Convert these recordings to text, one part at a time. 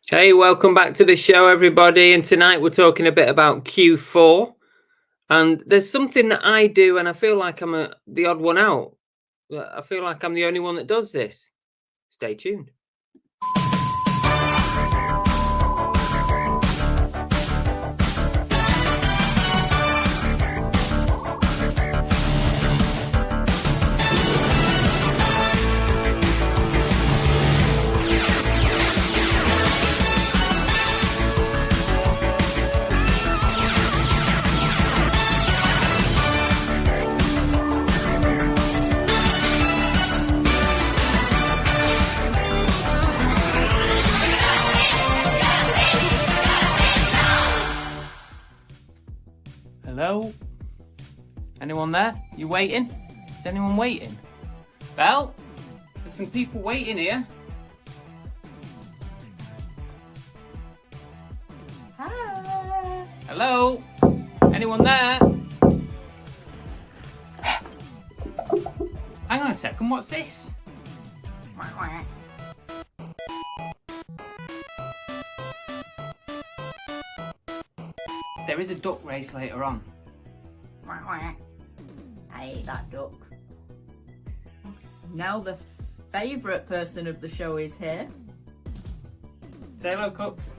Hey, welcome back to the show, everybody. And tonight we're talking a bit about Q4. And there's something that I do, and I feel like I'm the odd one out. I feel like I'm the only one that does this. Stay tuned. Hello? Anyone there? You waiting? Is anyone waiting? Well, there's some people waiting here. Hi. Hello? Anyone there? Hang on a second, what's this? There is a duck race later on. I hate that duck. Now the favourite person of the show is here. Say hello, Cooks.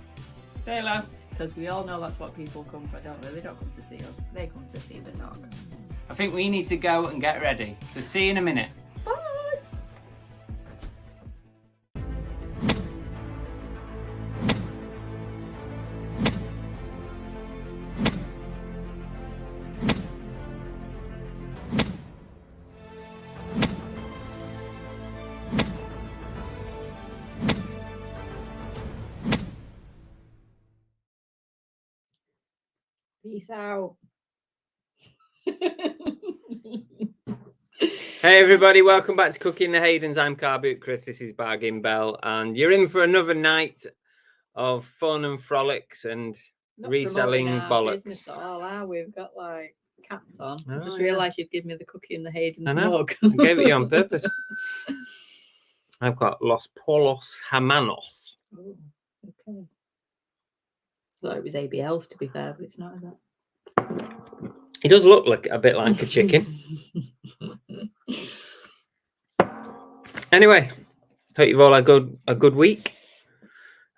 Say hello. Because we all know that's what people come for, don't they? They don't come to see us. They come to see the dog. I think we need to go and get ready. So see you in a minute. Bye! Peace out. Hey everybody, welcome back to Cooking the Haydens. I'm Car Boot Chris, this is Bargain Bell, and you're in for another night of fun and frolics and Not reselling promoting our bollocks. business at all, are we? We've got like caps on. I Oh, just yeah. realised you've given me the cookie and the Hayden's I know. mug. I gave it you on purpose. I've got Los Polos Hermanos. Oh, okay. Thought it was ABL's, to be fair, but it's not, is it? It does look like a bit like a chicken. Anyway, hope you've all had a good week,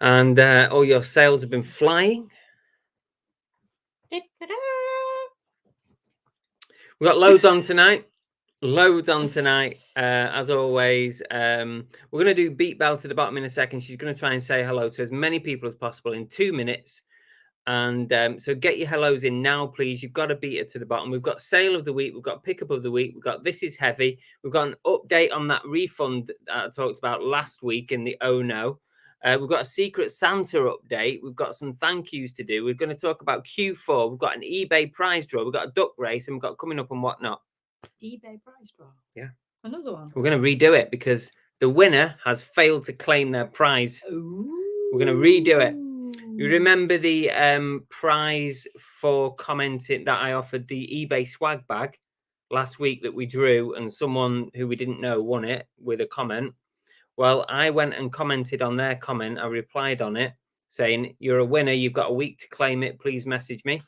and all your sales have been flying. We've got loads on tonight. As always. We're going to do Beat Bell to the bottom in a second. She's going to try and say hello to as many people as possible in 2 minutes. And so get your hellos in now, please. You've got to beat it to the bottom. We've got sale of the week. We've got pickup of the week. We've got this is heavy. We've got an update on that refund that I talked about last week in the Oh No. We've got a Secret Santa update. We've got some thank yous to do. We're going to talk about Q4. We've got an eBay prize draw. We've got a duck race, and we've got coming up and whatnot. eBay prize draw. Yeah. Another one. We're going to redo it because the winner has failed to claim their prize. Ooh. We're going to redo it. You remember the prize for commenting that I offered the eBay swag bag last week that we drew, and someone who we didn't know won it with a comment? Well, I went and commented on their comment. I replied on it saying, "You're a winner. You've got a week to claim it. Please message me."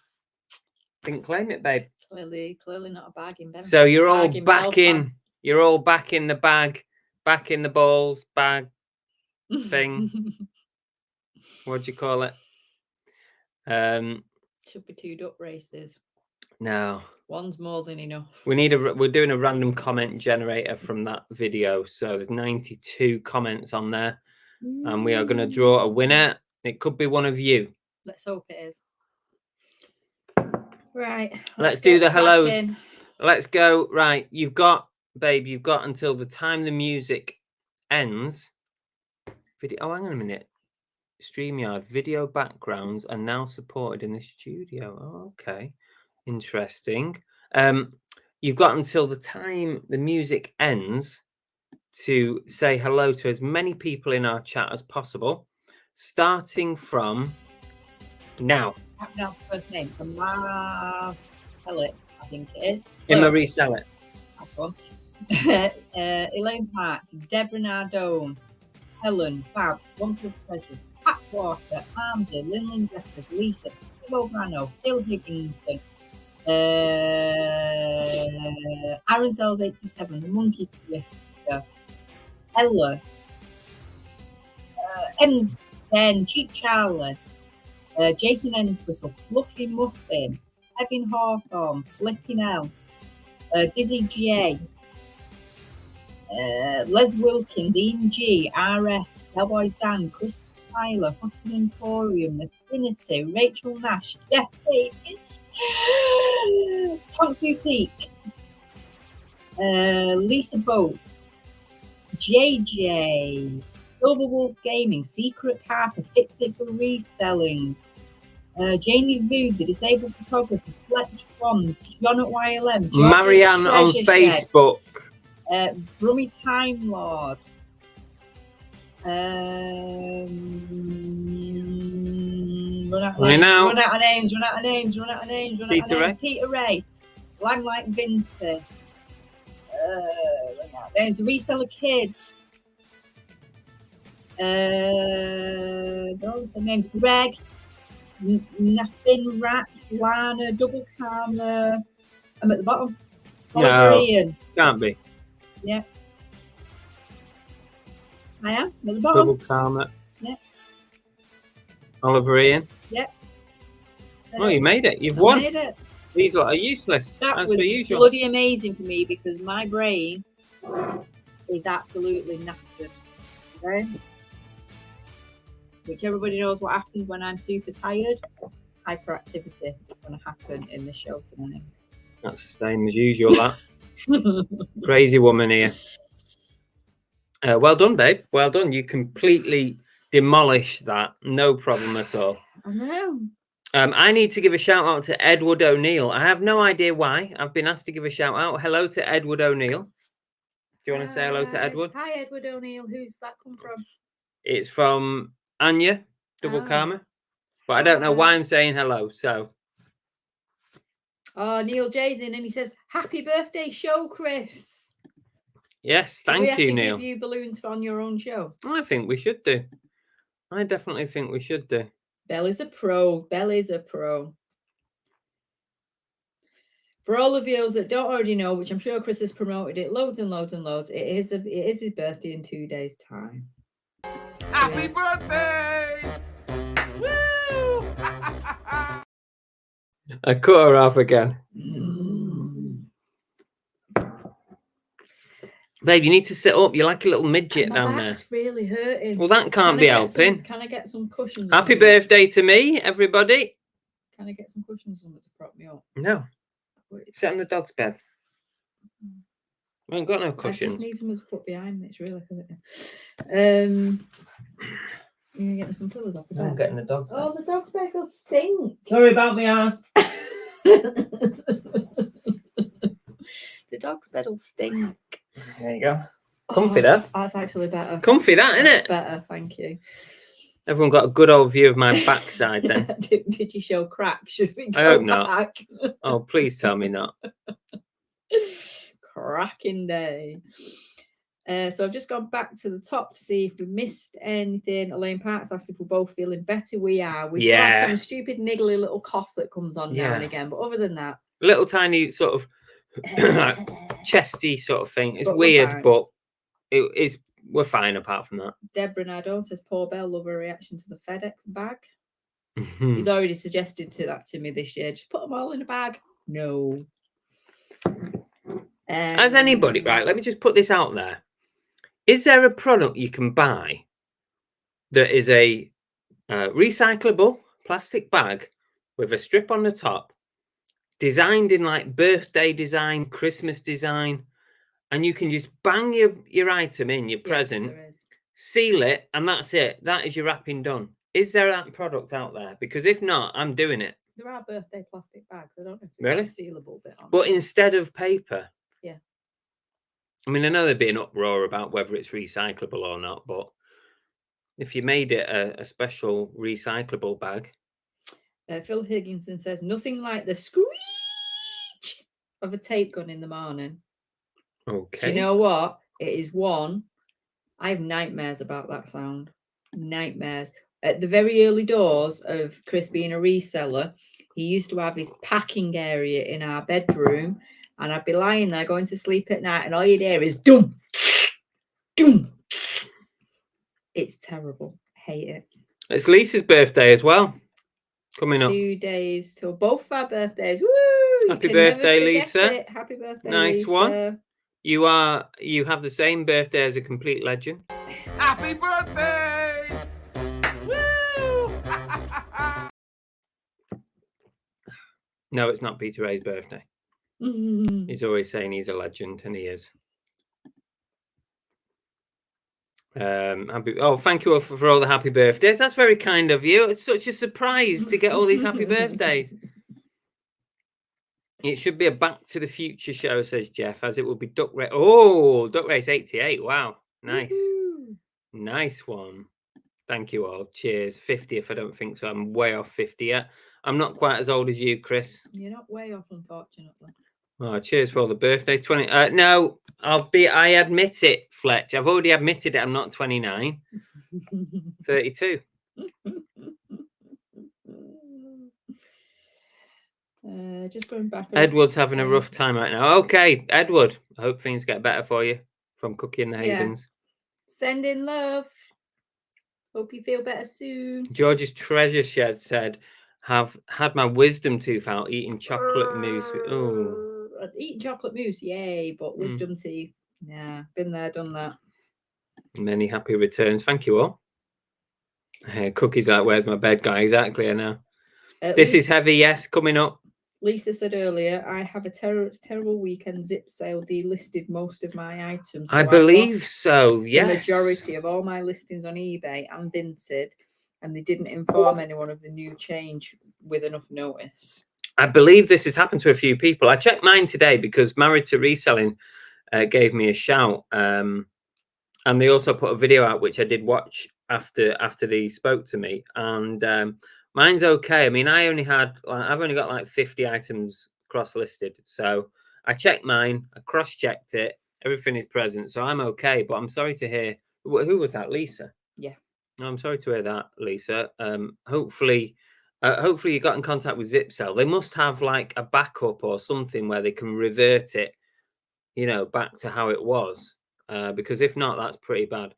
Didn't claim it, babe. Clearly not a bargain bin. So you're all Bargain back bell in. You're all back in the bag, back in the balls bag thing. What do you call it? Should be 2 duck races. No. One's more than enough. We're doing a random comment generator from that video. So there's 92 comments on there. And we are going to draw a winner. It could be one of you. Let's hope it is. Right. Let's do the hellos. cracking. Let's go. Right. You've got until the time the music ends. Oh, hang on a minute. StreamYard video backgrounds are now supported in the studio. Oh, okay. Interesting. You've got until the time the music ends to say hello to as many people in our chat as possible, starting from now. How to pronounce the first name? Mars Pellet, I think it is. Emma Reseller. That's one. Elaine Parks, Deborah Nardone, Helen, Babs, Once Love Treasures, Pat Walker, Armsy, Lynn Jeffers, Lisa, Steve O'Brano, Phil Higginson, Aaron Sells 87, The Monkey Thrifter, Ella, Ems Ben, Cheap Charlie, Jason Entwistle, Fluffy Muffin, Evan Hawthorne, Flipping L, Dizzy J, Les Wilkins, Ian G, RS, Cowboy Dan, Chris Tyler, Huskers Emporium, Affinity, Rachel Nash, Jeff Davis, Tonks Boutique, Lisa Boat, JJ, Silver Wolf Gaming, Secret Harper, Fix It for Reselling, Jamie Vu, The Disabled Photographer, Fletch One, John at YLM, Marianne on Facebook. Brummy Time Lord. Run out of names. Peter Ray. Limelight Vinted. Reseller Kids. Those are names. Greg. Nothing Rat. Lana. Double Karma. I'm at the bottom. No, can't be. Yeah. I am at the bottom. Double Karma. Yeah. Oliver Ian. Yeah. Oh, you made it. You've won. Made it. These lot are useless. That as was per usual. bloody amazing for me because my brain is absolutely knackered. Okay? Which everybody knows what happens when I'm super tired. Hyperactivity is going to happen in the show tonight. That's the same as usual, that. Crazy woman here. Well done, babe. Well done. You completely demolished that. No problem at all. I know. I need to give a shout out to Edward O'Neill. I have no idea why. I've been asked to give a shout out. Hello to Edward O'Neill. Do you want to say hello to Edward? Hi, Edward O'Neill. Who's that come from? It's from Anya, Double Karma. But I don't know why I'm saying hello. So. Oh, Neil J's in and he says, "Happy birthday show, Chris." Yes, thank you, Neil. Give you balloons on your own show? I think we should do. I definitely think we should do. Belle is a pro. Belle is a pro. For all of you that don't already know, which I'm sure Chris has promoted it loads and loads and loads, it is his birthday in 2 days' time. Happy birthday! Woo! I cut her off again. Babe, you need to sit up. You're like a little midget down there. My back's really hurting. Well, that can't be helping. Can I get some cushions? Happy birthday to me, everybody. Can I get some cushions or something to prop me up? No. Sit on the dog's bed. I ain't got no cushions. I just need someone to put behind me. It's really hurting. You're going to get me some pillows off the bed? I'm getting the dog's bed. Oh, the dog's bed will stink. Sorry about my ass. The dog's bed will stink. There you go. Comfy, that. That's actually better. Comfy, that, isn't it? Better, thank you. Everyone got a good old view of my backside then. Did you show crack? Should we go I hope back? not. Oh, please tell me not. Cracking day. So I've just gone back to the top to see if we missed anything. Elaine Parks asked if we're both feely better. We are. We still have some stupid niggly little cough that comes on now and again. But other than that, little tiny sort of chesty sort of thing. It's weird, but we're fine apart from that. Deborah Nardone says, "Poor Belle, love her reaction to the FedEx bag." He's already suggested that to me this year. Just put them all in a bag. No. As anybody, right? Let me just put this out there. Is there a product you can buy that is a recyclable plastic bag with a strip on the top, designed in like birthday design, Christmas design, and you can just bang your item in, your present, seal it, and that's it. That is your wrapping done. Is there that product out there? Because if not, I'm doing it. There are birthday plastic bags. I don't know if really a sealable bit on but it. Instead of paper. Yeah. I mean, I know there'd be an uproar about whether it's recyclable or not, but if you made it a special recyclable bag. Phil Higginson says, "Nothing like the screech of a tape gun in the morning." Okay. Do you know what? It is one. I have nightmares about that sound. Nightmares. at the very early doors of Chris being a reseller, he used to have his packing area in our bedroom, and I'd be lying there going to sleep at night, and all you'd hear is dum, dum. It's terrible. Hate it. It's Lisa's birthday as well. Coming up. 2 days till both our birthdays. Woo! Happy birthday, Lisa. It. Happy birthday, Nice Lisa. one. You have the same birthday as a complete legend. Happy birthday! Woo! No, it's not Peter Ray's birthday. He's always saying he's a legend, and he is. Thank you all for all the happy birthdays. That's very kind of you. It's such a surprise to get all these happy birthdays. It should be a Back to the Future show, says Jeff, as it will be Duck Race. Oh, Duck Race 88. Wow. Nice. Woo-hoo. Nice one. Thank you all. Cheers. 50th, I don't think so. I'm way off 50 yet. I'm not quite as old as you, Chris. You're not way off, unfortunately. Oh, cheers for all the birthdays. 20. No, I admit it, Fletch. I've already admitted it. I'm not 29. 32. Just going back. Edward's having a rough time right now. Okay, Edward. I hope things get better for you from Cookie and the Havens. Send in love. Hope you feel better soon. George's Treasure Shed said, have had my wisdom tooth out eating chocolate mousse. Oh. Eating chocolate mousse, yay, but wisdom teeth. Yeah, been there, done that. Many happy returns. Thank you all. Cookie's like, where's my bed guy? Exactly, I know. This is heavy, yes, coming up. Lisa said earlier, I have a terrible weekend. Zip sale delisted most of my items. So I believe so, yes. The majority of all my listings on eBay and Vinted, and they didn't inform anyone of the new change with enough notice. I believe this has happened to a few people. I checked mine today because Married to Reselling gave me a shout. And they also put a video out, which I did watch after they spoke to me. And mine's okay. I mean, I've only got like 50 items cross-listed. So I checked mine, I cross-checked it. Everything is present. So I'm okay. But I'm sorry to hear. Who was that? Lisa? Yeah. No, I'm sorry to hear that, Lisa. Hopefully you got in contact with Zipsell. They must have like a backup or something where they can revert it, back to how it was. Because if not, that's pretty bad.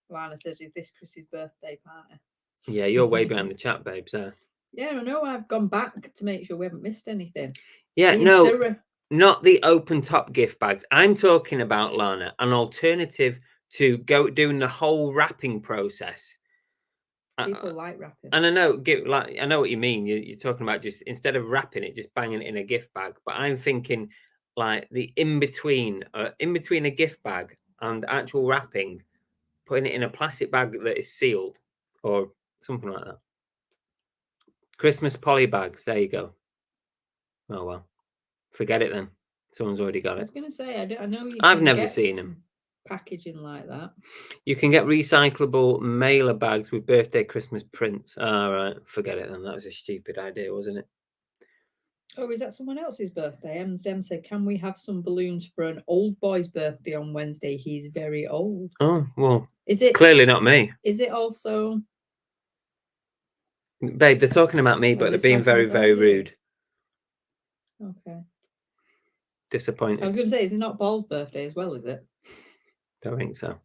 Lana says, is this Chris's birthday party? Yeah, you're way behind the chat, babes. Yeah, I know. I've gone back to make sure we haven't missed anything. Yeah, no, not the open top gift bags. I'm talking about, Lana, an alternative to doing the whole wrapping process. People like wrapping. And I know what you mean. You're talking about just instead of wrapping it, just banging it in a gift bag. But I'm thinking like the in between a gift bag and actual wrapping, putting it in a plastic bag that is sealed or something like that. Christmas poly bags. There you go. Oh well, forget it then. Someone's already got it. I was going to say I know you. I've never seen them. Packaging like that. You can get recyclable mailer bags with birthday Christmas prints. All right, forget it then. That was a stupid idea, wasn't it? Oh, is that someone else's birthday? Dem said, can we have some balloons for an old boy's birthday on Wednesday? He's very old. Oh, well, is it clearly not me? Is it also? Babe, they're talking about me, but they're being very, very rude. Okay. Disappointed. I was going to say, is it not Paul's birthday as well, is it? Don't think so.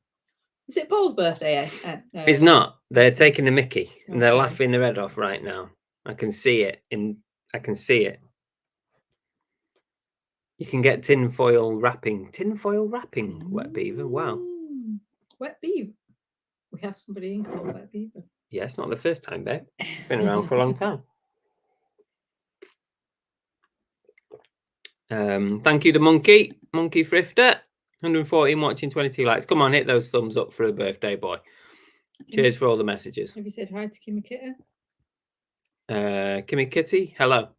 Is it Paul's birthday? It's not. They're taking the mickey and they're laughing their head off right now. I can see it. I can see it. You can get tinfoil wrapping. Wet beaver. Wow. Wet beaver. We have somebody in called Wet beaver. Yeah, it's not the first time, babe. Been around for a long time. Thank you to Monkey Thrifter. 114 watching, 22 likes. Come on, hit those thumbs up for a birthday boy. Cheers for all the messages. Have you said hi to Kimmy Kitty? Kimmy Kitty, hello.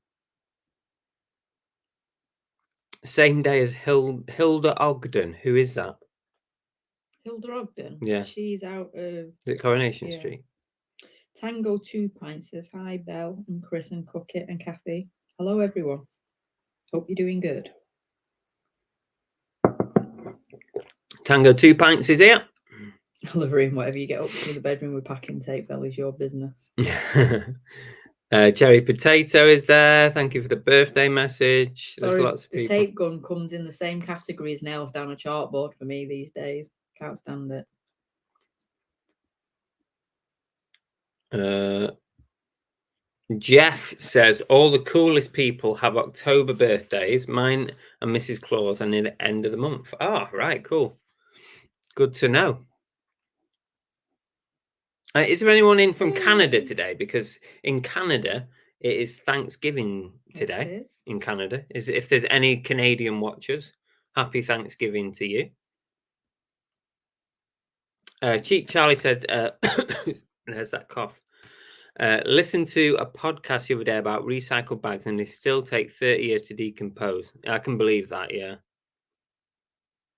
Same day as Hilda Ogden. Who is that? Hilda Ogden? Yeah. She's out of... Is it Coronation Street? Tango 2 Pints says, hi, Belle and Chris and Cookie and Kathy. Hello, everyone. Hope you're doing good. Tango 2 Pints is here. Lorraine, whatever you get up to in the bedroom with packing tape, that is your business. Cherry Potato is there. Thank you for the birthday message. Sorry, there's lots of the people. tape gun comes in the same category as nails down a chalkboard for me these days. Can't stand it. Jeff says all the coolest people have October birthdays. Mine and Mrs. Claus are near the end of the month. Ah, right, cool. Good to know. Is there anyone in from Canada today? Because in Canada, it is Thanksgiving today. It is. In Canada. If there's any Canadian watchers, happy Thanksgiving to you. Cheap Charlie said, there's that cough. Listen to a podcast the other day about recycled bags and they still take 30 years to decompose. I can believe that, yeah.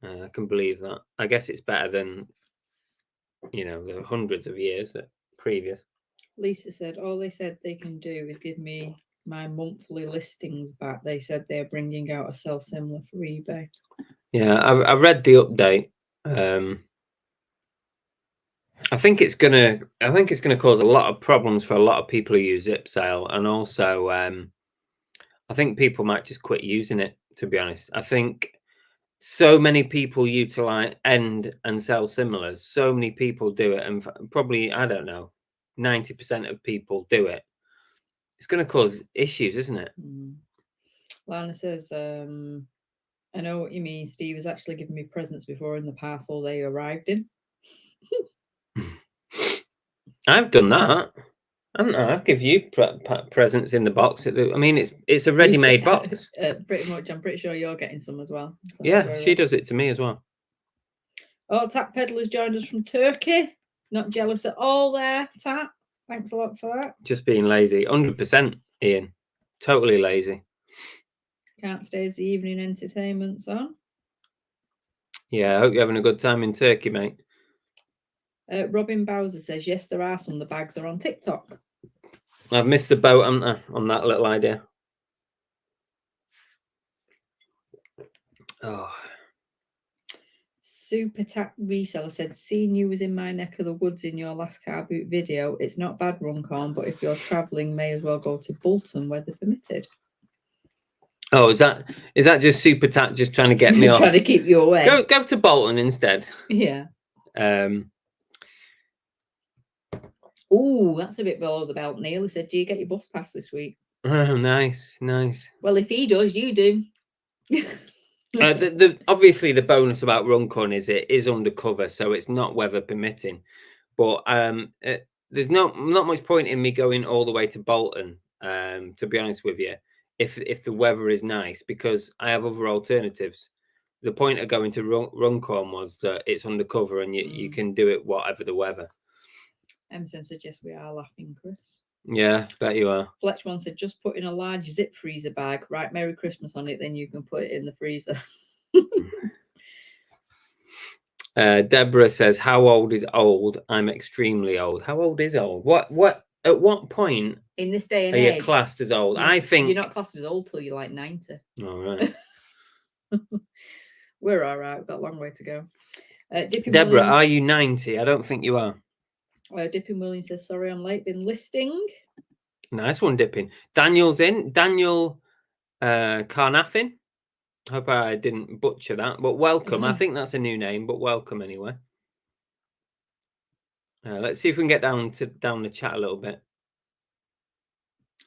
I can believe that. I guess it's better than, the hundreds of years previous. Lisa said, all they said they can do is give me my monthly listings back. They said they're bringing out a sell similar for eBay. Yeah, I read the update. I think it's gonna cause a lot of problems for a lot of people who use Zip Sale, and also I think people might just quit using it. To be honest, I think so many people utilize end and sell similars. So many people do it, and probably 90% of people do it. It's going to cause issues, isn't it? Lana says, I know what you mean. Steve has actually given me presents before in the parcel they arrived in. I've done that. I'd give you presents in the box. I mean, it's a ready-made box. Pretty much. I'm pretty sure you're getting some as well. So yeah, she does it to me as well. Oh, Tap Peddler's joined us from Turkey. Not jealous at all there, Tap. Thanks a lot for that. Just being lazy. 100%, Ian. Totally lazy. Can't stay as the evening entertainment's on. Yeah, I hope you're having a good time in Turkey, mate. Robin Bowser says, yes, there are some. The bags are on TikTok. I've missed the boat, haven't I, on that little idea. Oh. Super Tap Reseller said, seeing you was in my neck of the woods in your last car boot video. It's not bad, Runcorn, but if you're travelling, may as well go to Bolton, weather permitted. Oh, is that just Super Tap just trying to get me off? Trying to keep you away. Go to Bolton instead. Yeah. Oh, that's a bit below the belt. Neil said, do you get your bus pass this week? Oh, nice. Well, if he does, you do. Obviously, the bonus about Runcorn is it is undercover, so it's not weather permitting. But there's not much point in me going all the way to Bolton, to be honest with you, if the weather is nice, because I have other alternatives. The point of going to Runcorn was that it's undercover and you can do it whatever the weather. Emerson suggests we are laughing, Chris. Yeah, bet you are. Fletchman said, just put in a large zip freezer bag, write Merry Christmas on it, then you can put it in the freezer. Deborah says, how old is old? I'm extremely old. How old is old? At what point in this day and age are you classed as old? I think you're not classed as old till you're like 90. All right. We're all right. We've got a long way to go. Deborah, Williams, are you 90? I don't think you are. Dipping Williams says, sorry, I'm late. Been listing. Nice one, Dipping. Daniel's in. Daniel Carnathin. Hope I didn't butcher that, but welcome. I think that's a new name, but welcome anyway. Let's see if we can get down the chat a little bit.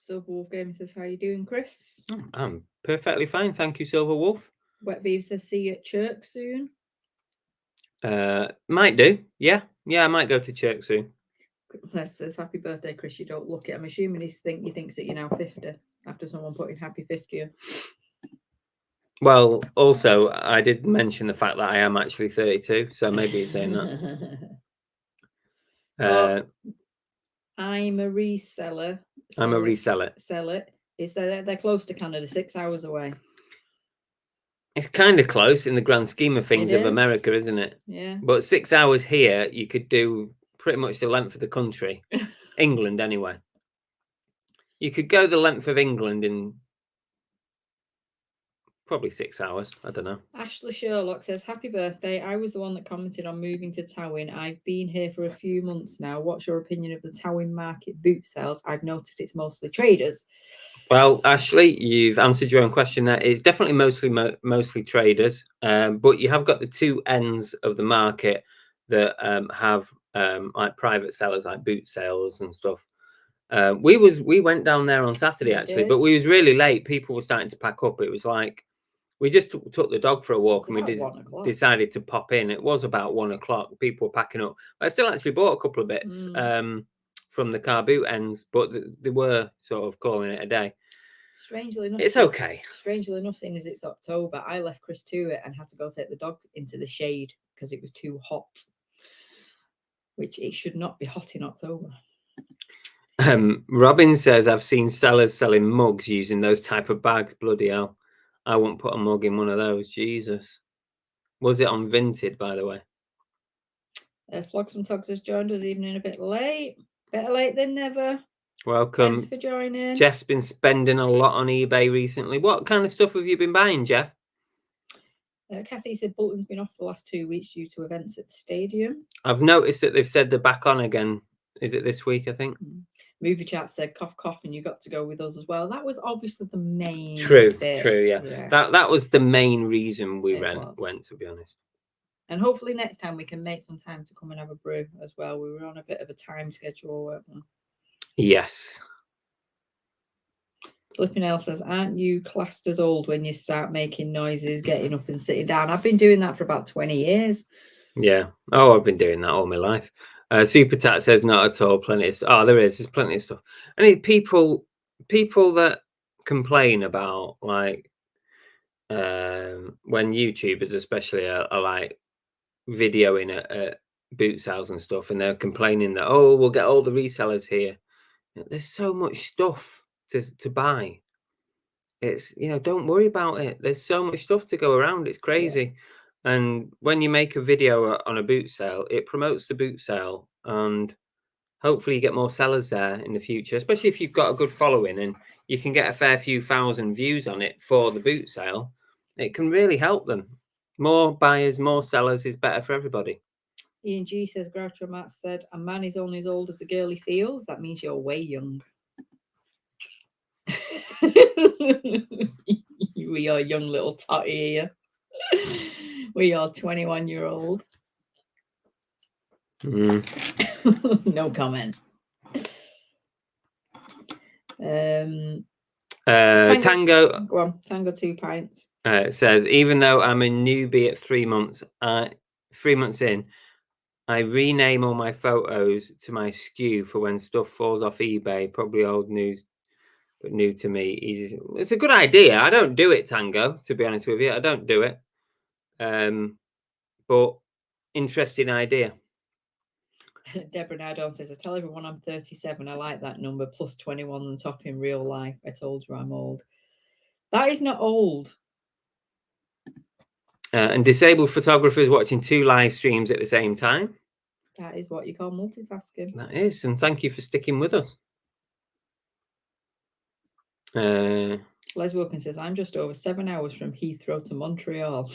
Silver Wolf Gaming says, how you doing, Chris? I'm perfectly fine. Thank you, Silver Wolf. Wet Beaver says, see you at church soon. Might do. Yeah, I might go to church soon. Les says, happy birthday, Chris. You don't look it. I'm assuming he thinks that you're now 50 after someone putting happy 50. Well, also, I did mention the fact that I am actually 32, so maybe he's saying that. I'm a reseller. I'm a reseller. Sell it. They're close to Canada, 6 hours away. It's kind of close in the grand scheme of things of America, isn't it? Yeah. But 6 hours here, you could do pretty much the length of the country. England, anyway. You could go the length of England in Probably 6 hours. I don't know. Ashley Sherlock says, happy birthday. I was the one that commented on moving to Towin. I've been here for a few months now. What's your opinion of the Towin market boot sales? I've noticed it's mostly traders. Well, Ashley, you've answered your own question there. It's definitely mostly traders, but you have got the two ends of the market that have like private sellers, like boot sales and stuff. We went down there on Saturday actually, but we was really late. People were starting to pack up. It was like we just took the dog for a walk and we decided to pop in. It was about 1 o'clock. People were packing up. I still actually bought a couple of bits from the car boot ends, but they were sort of calling it a day. Strangely enough, it's okay. Strangely enough, seeing as it's October, I left Chris to it and had to go take the dog into the shade because it was too hot, which it should not be hot in October. Robin says, I've seen sellers selling mugs using those type of bags. Bloody hell. I won't put a mug in one of those. Jesus. Was it on Vinted, by the way? Flogs and Togs has joined us evening a bit late. Better late than never. Welcome. Thanks for joining. Jeff's been spending a lot on eBay recently. What kind of stuff have you been buying, Jeff? Kathy said Bolton's been off the last 2 weeks due to events at the stadium. I've noticed that they've said they're back on again. Is it this week, I think? Movie Chat said cough cough and you got to go with us as well. That was obviously the main bit. True, yeah. That was the main reason we went, to be honest. And hopefully next time we can make some time to come and have a brew as well. We were on a bit of a time schedule, weren't we? Yes. Flipping L says, aren't you classed as old when you start making noises, getting up and sitting down? I've been doing that for about 20 years. Yeah. Oh, I've been doing that all my life. Super Tat says, not at all. Plenty of stuff. Oh, there's plenty of stuff. And people that complain about, like, when YouTubers especially are like videoing at boot sales and stuff, and they're complaining that, oh, we'll get all the resellers here. There's so much stuff to buy. It's, don't worry about it. There's so much stuff to go around. It's crazy. Yeah. And when you make a video on a boot sale, it promotes the boot sale, and hopefully you get more sellers there in the future, especially if you've got a good following and you can get a fair few thousand views on it for the boot sale. It can really help them. More buyers, more sellers is better for everybody. Ian G says, Groucho Matt said, a man is only as old as the girl he feels. That means you're way young. We are young little totty here. We are 21-year-old. No comment. Tango. Go on, Tango 2 pints. Says, even though I'm a newbie at 3 months, 3 months in, I rename all my photos to my SKU for when stuff falls off eBay. Probably old news, but new to me. Easy. It's a good idea. I don't do it, Tango, to be honest with you. I don't do it. But interesting idea. Deborah Nardone says, I tell everyone I'm 37. I like that number, plus 21 on top in real life. I told you I'm old. That is not old. And disabled photographers watching 2 live streams at the same time. That is what you call multitasking. That is, and thank you for sticking with us. Les Wilkins says, I'm just over 7 hours from Heathrow to Montreal.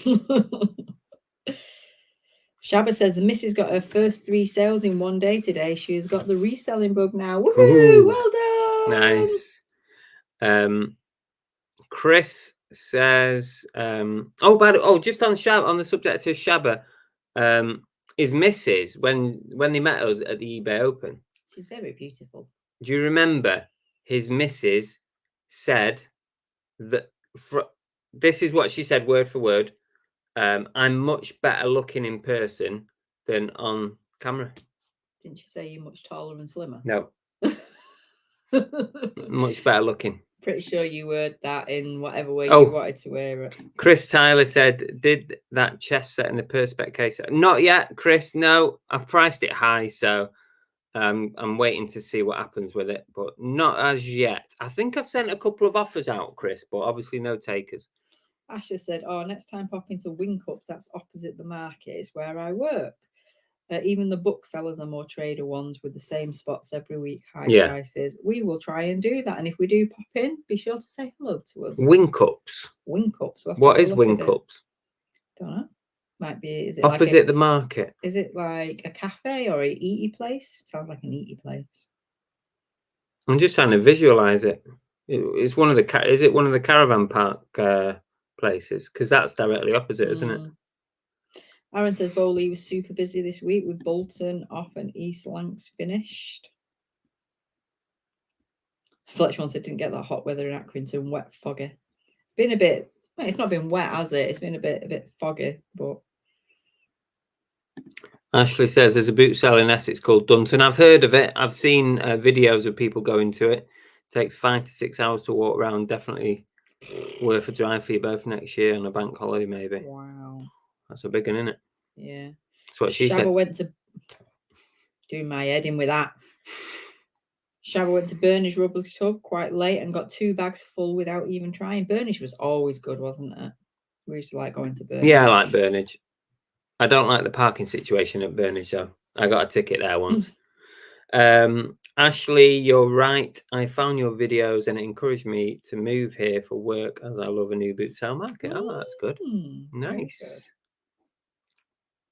Shabba says, the missus got her first 3 sales in one day today. She's got the reselling bug now. Woohoo! Ooh, well done! Nice. Chris says, just on Shabba, on the subject of Shabba, his missus, when they met us at the eBay Open, she's very beautiful. Do you remember his missus said that this is what she said word for word? I'm much better looking in person than on camera. Didn't she say you're much taller and slimmer? No. Much better looking. Pretty sure you word that in whatever way you wanted to wear it. Chris Tyler said, did that chest set in the Perspex case? Not yet, Chris. No, I've priced it high, so I'm waiting to see what happens with it, but not as yet. I think I've sent a couple of offers out, Chris, but obviously no takers. Asher said, next time pop into Wing Cups, that's opposite the market, it's where I work. Even the booksellers are more trader ones with the same spots every week, high Yeah. prices. We will try and do that. And if we do pop in, be sure to say hello to us. Wink ups. Wink ups. We'll have to What have a is look at wink it. ups? Don't know. Might be. Is it Opposite like the market. Is it like a cafe or a eaty place? Sounds like an eaty place. I'm just trying to visualize it. It's one of the. Is it one of the caravan park places? Because that's directly opposite, isn't it? Aaron says Bowley was super busy this week with Bolton off and East Lancs finished. Fletch once it didn't get that hot weather in Accrington, wet, foggy. It's been a bit. Well, it's not been wet, has it? It's been a bit foggy, but. Ashley says there's a boot sale in Essex called Dunton. I've heard of it. I've seen videos of people going to it. Takes 5 to 6 hours to walk around. Definitely worth a drive for you both next year on a bank holiday, maybe. Wow. That's a big one, isn't it? Yeah. That's what she said. Went to do my head in with that. Shabba went to Burnage Rubber Tub quite late and got 2 bags full without even trying. Burnage was always good, wasn't it? We used to like going to Burnage. Yeah, I like Burnage. I don't like the parking situation at Burnage, though. I got a ticket there once. Ashley, you're right. I found your videos and it encouraged me to move here for work as I love a new boot sale market. Oh, that's good. Nice. Good.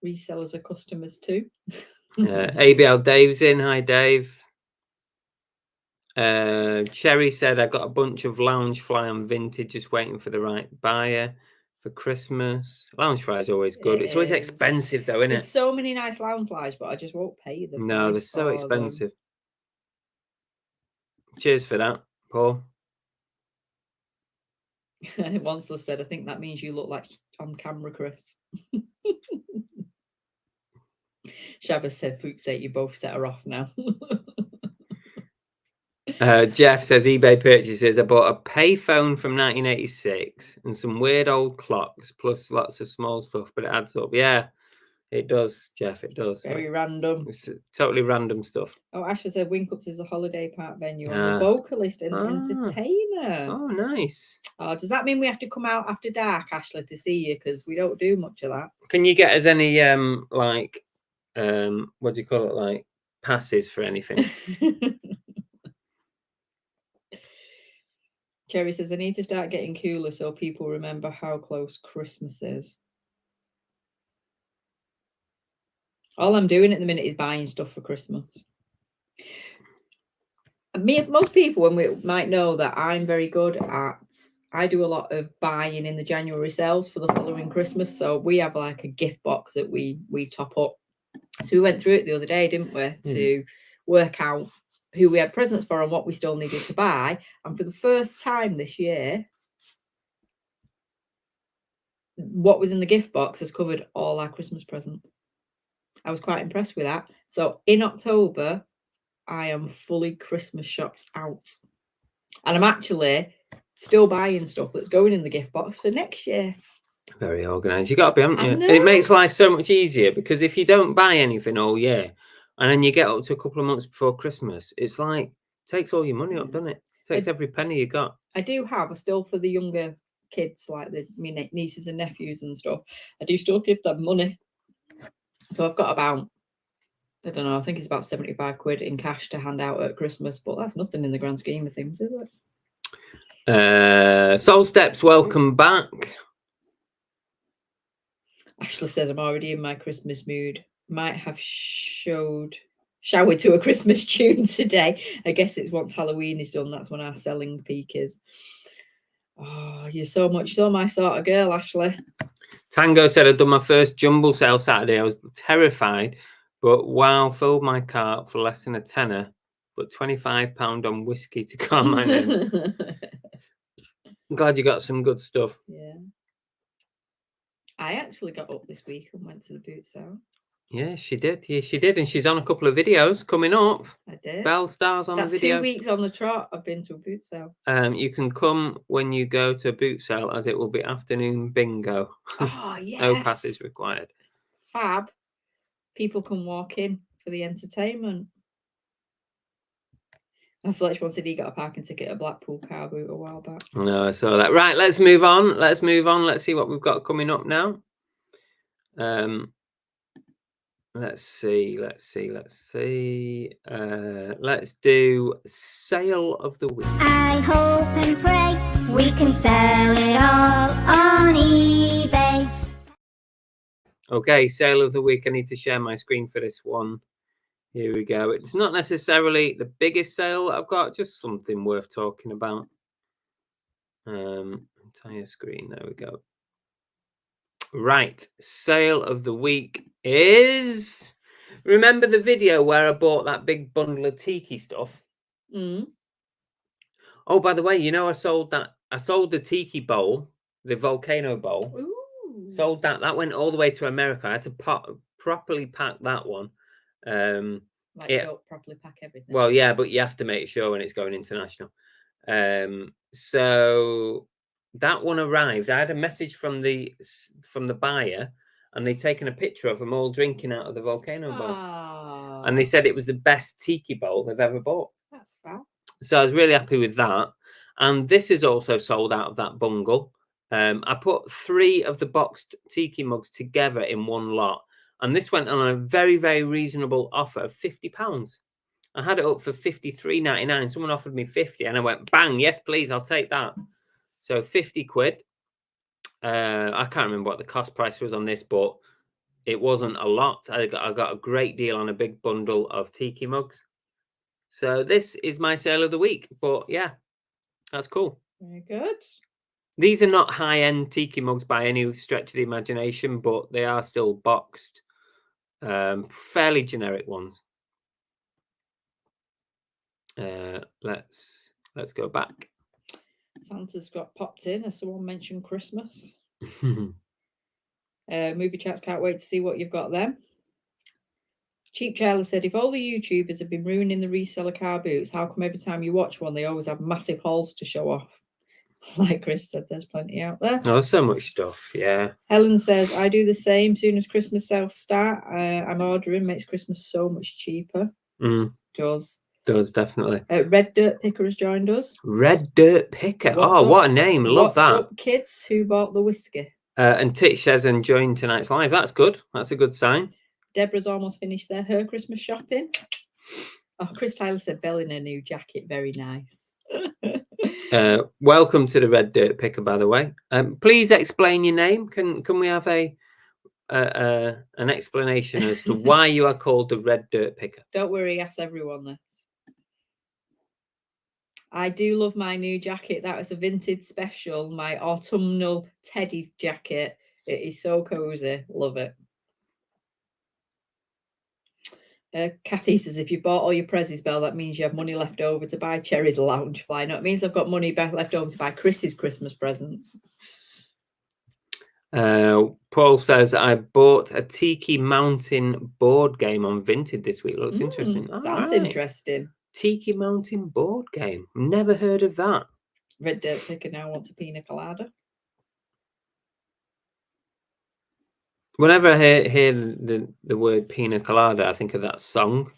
Resellers are customers too. ABL Dave's in. Hi, Dave. Cherry said, I got a bunch of lounge fly on Vinted, just waiting for the right buyer for Christmas. Lounge fly is always good. It's always expensive, though, isn't it? There's so many nice lounge flies, but I just won't pay them. No, they're so expensive. Cheers for that, Paul. Once Love said, I think that means you look like on camera, Chris. Shabba said, "Fuck's sake, you both set her off now." Jeff says eBay purchases. I bought a payphone from 1986 and some weird old clocks, plus lots of small stuff, but it adds up. Yeah, it does, Jeff. It does. Very random. It's totally random stuff. Oh, Ashley said Winkups is a holiday park venue. I'm a vocalist and entertainer. Oh, nice. Oh, does that mean we have to come out after dark, Ashley, to see you? Because we don't do much of that. Can you get us any like what do you call it, like passes for anything? Cherry says I need to start getting cooler so people remember how close Christmas is. All I'm doing at the minute is buying stuff for Christmas. Most people, when we might know that I'm very good at, I do a lot of buying in the January sales for the following Christmas. So we have like a gift box that we top up. So we went through it the other day, didn't we, to work out who we had presents for and what we still needed to buy. And for the first time this year, what was in the gift box has covered all our Christmas presents. I was quite impressed with that. So in October, I am fully Christmas shopped out. And I'm actually still buying stuff that's going in the gift box for next year. Very organised. You got to be, haven't you? And it makes life so much easier, because if you don't buy anything all year and then you get up to a couple of months before Christmas, it's like, takes all your money up, doesn't it? Takes every penny you got. I do have still for the younger kids, like my nieces and nephews and stuff. I do still give them money. So I've got about, I don't know, I think it's about 75 quid in cash to hand out at Christmas, but that's nothing in the grand scheme of things, is it? Soul Steps, welcome back. Ashley says I'm already in my Christmas mood. Might have showered to a Christmas tune today. I guess it's once Halloween is done, that's when our selling peak is. Oh, you're so my sort of girl, Ashley. Tango said I'd done my first jumble sale Saturday. I was terrified, but wow, filled my cart for less than a tenner, but £25 on whiskey to calm my nerves. I'm glad you got some good stuff. Yeah. I actually got up this week and went to the boot sale. Yeah, she did. Yeah, she did. And she's on a couple of videos coming up. I did. Bell stars on the videos. 2 weeks on the trot. I've been to a boot sale. You can come when you go to a boot sale, as it will be afternoon bingo. Oh, yes. No passes required. Fab. People can walk in for the entertainment. And Fletch wanted he got a parking ticket at Blackpool car boot a while back. No, I saw that. Right, let's move on. Let's see what we've got coming up now. Let's see. Let's do sale of the week. I hope and pray we can sell it all on eBay. Okay, sale of the week. I need to share my screen for this one. Here we go. It's not necessarily the biggest sale I've got, just something worth talking about. Entire screen. There we go. Right, sale of the week is, remember the video where I bought that big bundle of tiki stuff? Oh, by the way, you know, I sold the tiki bowl, the volcano bowl. Ooh. Sold that. That went all the way to America. I had to properly pack that one. Like you don't properly pack everything. Well, yeah, but you have to make sure when it's going international. So that one arrived. I had a message from the buyer, and they'd taken a picture of them all drinking out of the volcano bowl, and they said it was the best tiki bowl they've ever bought. That's fab. So I was really happy with that. And this is also sold out of that bungle. I put 3 of the boxed tiki mugs together in one lot, and this went on a very, very reasonable offer of £50. I had it up for £53.99. Someone offered me 50, and I went, bang, yes, please, I'll take that. So 50 quid. I can't remember what the cost price was on this, but it wasn't a lot. I got a great deal on a big bundle of tiki mugs. So this is my sale of the week. But yeah, that's cool. Very good. These are not high-end tiki mugs by any stretch of the imagination, but they are still boxed. Fairly generic ones. Let's go back. Santa's got popped in as someone mentioned Christmas. Movie chats, can't wait to see what you've got then. Cheap Charlie said, if all the YouTubers have been ruining the reseller car boots, how come every time you watch one they always have massive hauls to show off? Like Chris said, there's plenty out there. Oh, so much stuff, yeah. Helen says, I do the same. Soon as Christmas sales start, I'm ordering. Makes Christmas so much cheaper. Does definitely. Red Dirt Picker has joined us. Red Dirt Picker. What's up? What a name. Love that. What's up, kids who bought the whiskey? And Titch says enjoying tonight's live. That's good. That's a good sign. Deborah's almost finished her Christmas shopping. Oh, Chris Tyler said, Belle in her new jacket. Very nice. Welcome to the Red Dirt Picker, by the way. Please explain your name. Can we have an explanation as to why you are called the Red Dirt Picker? Don't worry, ask everyone this. I do love my new jacket. That was a Vinted special, my autumnal teddy jacket. It is so cozy. Love it. Kathy says, if you bought all your prezzies, Belle, that means you have money left over to buy Cherry's Loungefly. No, it means I've got money left over to buy Chris's Christmas presents. Paul says, I bought a Tiki Mountain board game on Vinted this week. Looks interesting. Sounds interesting. Tiki Mountain board game. Never heard of that. Red Dirt Picker now wants a pina colada. Whenever I hear the word pina colada, I think of that song.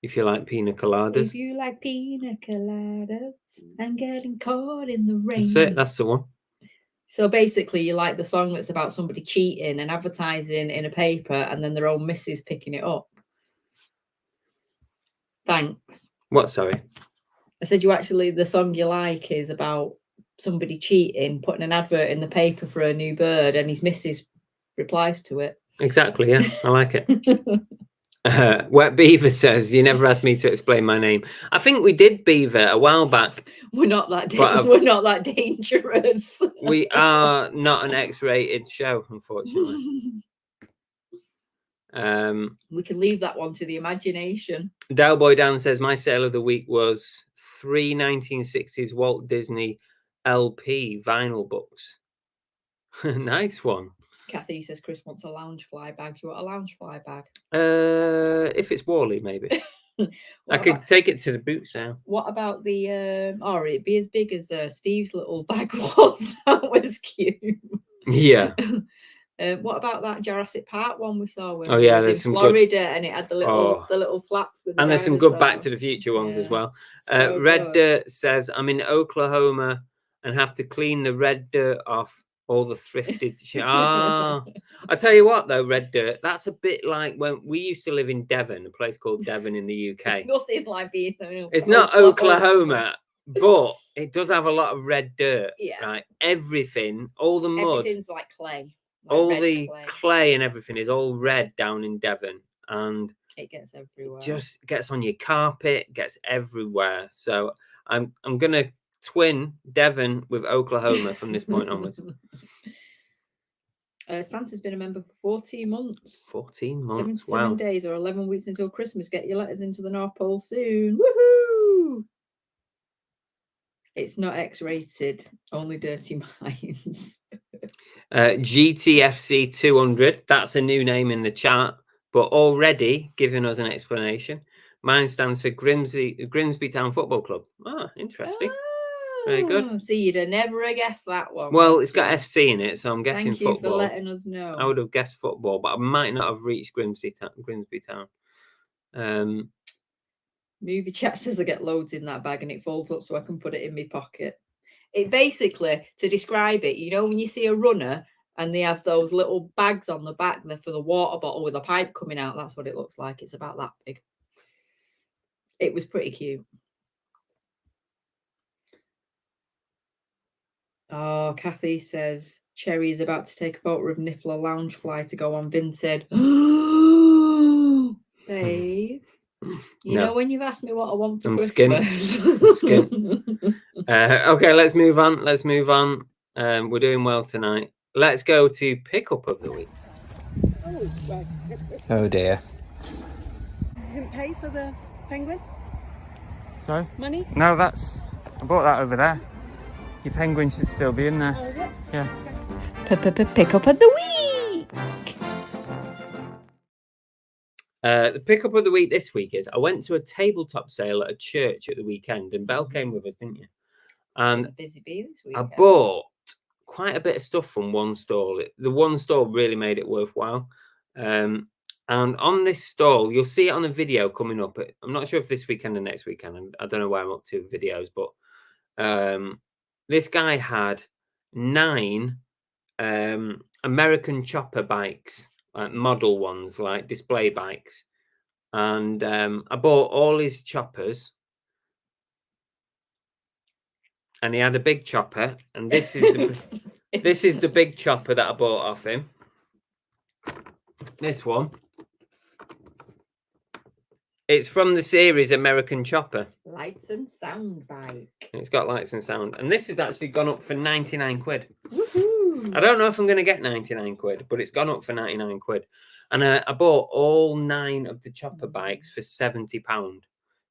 If you like pina coladas. If you like pina coladas and getting caught in the rain. That's it. That's the one. So basically, you like the song that's about somebody cheating and advertising in a paper, and then their own missus picking it up. Thanks. What? Sorry. I said the song you like is about somebody cheating, putting an advert in the paper for a new bird, and his missus replies to it. Exactly, yeah. I like it. Wet Beaver says, you never asked me to explain my name. I think we did, Beaver, a while back. We're not that we're not that dangerous. We are not an X-rated show, unfortunately. We can leave that one to the imagination. Dowboy Dan says, my sale of the week was 3 1960s Walt Disney LP vinyl books. Nice one. Kathy says Chris wants a Loungefly bag. Do you want a Loungefly bag? If it's Wally, maybe. I could take it to the boot sale. What about the it'd be as big as Steve's little bag was. That was cute. Yeah. What about that Jurassic Park one we saw when there's in some Florida good... and it had the little flaps with the and there's some good Back to the Future ones as well. Red Dirt says, I'm in Oklahoma and have to clean the red dirt off All the thrifted shit. Ah, I tell you what though, red dirt. That's a bit like when we used to live in Devon, a place called Devon in the UK. It's nothing like being. It's not Oklahoma, but it does have a lot of red dirt. Yeah. Right. Everything, all the mud, Everything's like clay. Like all red the clay and everything is all red down in Devon, and it gets everywhere. just gets on your carpet, gets everywhere. So I'm gonna twin Devon with Oklahoma from this point onwards. Santa's been a member for 14 months. 14 months. 77 Wow. days or 11 weeks until Christmas. Get your letters into the North Pole soon. Woohoo! It's not X-rated, only Dirty Minds. GTFC 200. That's a new name in the chat, but already giving us an explanation. Mine stands for Grimsby Town Football Club. Ah, interesting. Very good. See, you'd have never guessed that one. Well, it's got FC in it, so I'm guessing Thank you football. for letting us know. I would have guessed football, but I might not have reached Grimsby Town. Movie chat says I get loads in that bag and it folds up so I can put it in my pocket. It basically, to describe it, you know, when you see a runner and they have those little bags on the back there for the water bottle with a pipe coming out, that's what it looks like. It's about that big. It was pretty cute. Oh, Kathy says Cherry is about to take a photo of Niffler Loungefly to go on Vinted. Babe, you know when you've asked me what I want for Christmas. Okay, let's move on. We're doing well tonight. Let's go to pickup of the week. Oh dear. You didn't pay for the penguin? Sorry? Money? No, I bought that over there. Your penguin should still be in there. Oh, is it? Yeah. Pickup of the week. The pickup of the week this week is I went to a tabletop sale at a church at the weekend, and Belle came with us, didn't you? And a busy bee this week. I bought quite a bit of stuff from one stall. The one stall really made it worthwhile. And on this stall, you'll see it on the video coming up. I'm not sure if this weekend or next weekend. I don't know where I'm up to with videos, but this guy had 9 American chopper bikes, like model ones, like display bikes. And I bought all his choppers. And he had a big chopper, and this is the big chopper that I bought off him. This one. It's from the series American Chopper. Lights and sound bike. It's got lights and sound. And this has actually gone up for 99 quid. Woohoo! I don't know if I'm going to get 99 quid, but it's gone up for 99 quid. And I bought all 9 of the chopper bikes for £70.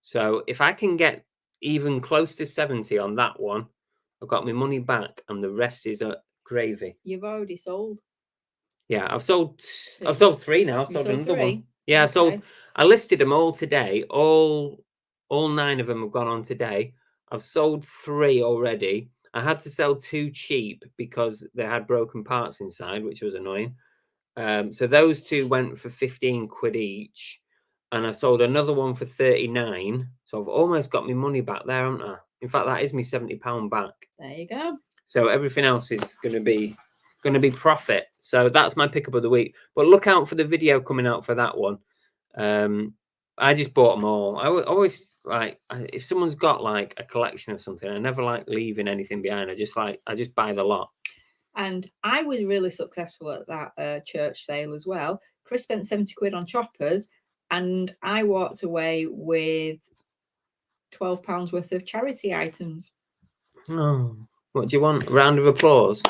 So if I can get even close to 70 on that one, I've got my money back and the rest is gravy. You've already sold. Yeah, I've sold 3 now. I've sold another 3? one. Yeah, Okay. I listed them all today. All 9 of them have gone on today. I've sold 3 already. I had to sell 2 cheap because they had broken parts inside, which was annoying. So those 2 went for 15 quid each. And I sold another one for 39. So I've almost got my money back there, haven't I? In fact, that is me £70 back. There you go. So everything else is going to be profit. So that's my pickup of the week. But look out for the video coming out for that one. I just bought them all. I always if someone's got like a collection of something, I never like leaving anything behind. I just buy the lot. And I was really successful at that church sale as well. Chris spent 70 quid on choppers, and I walked away with £12 worth of charity items. Oh, what do you want? A round of applause?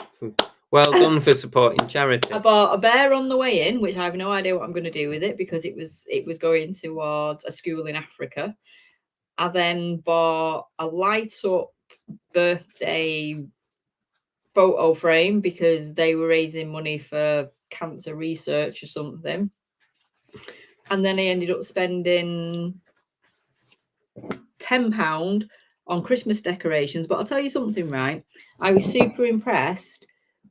Well done for supporting charity. I bought a bear on the way in, which I have no idea what I'm going to do with it because it was going towards a school in Africa. I then bought a light up birthday photo frame because they were raising money for cancer research or something. And then I ended up spending £10 on Christmas decorations. But I'll tell you something, right? I was super impressed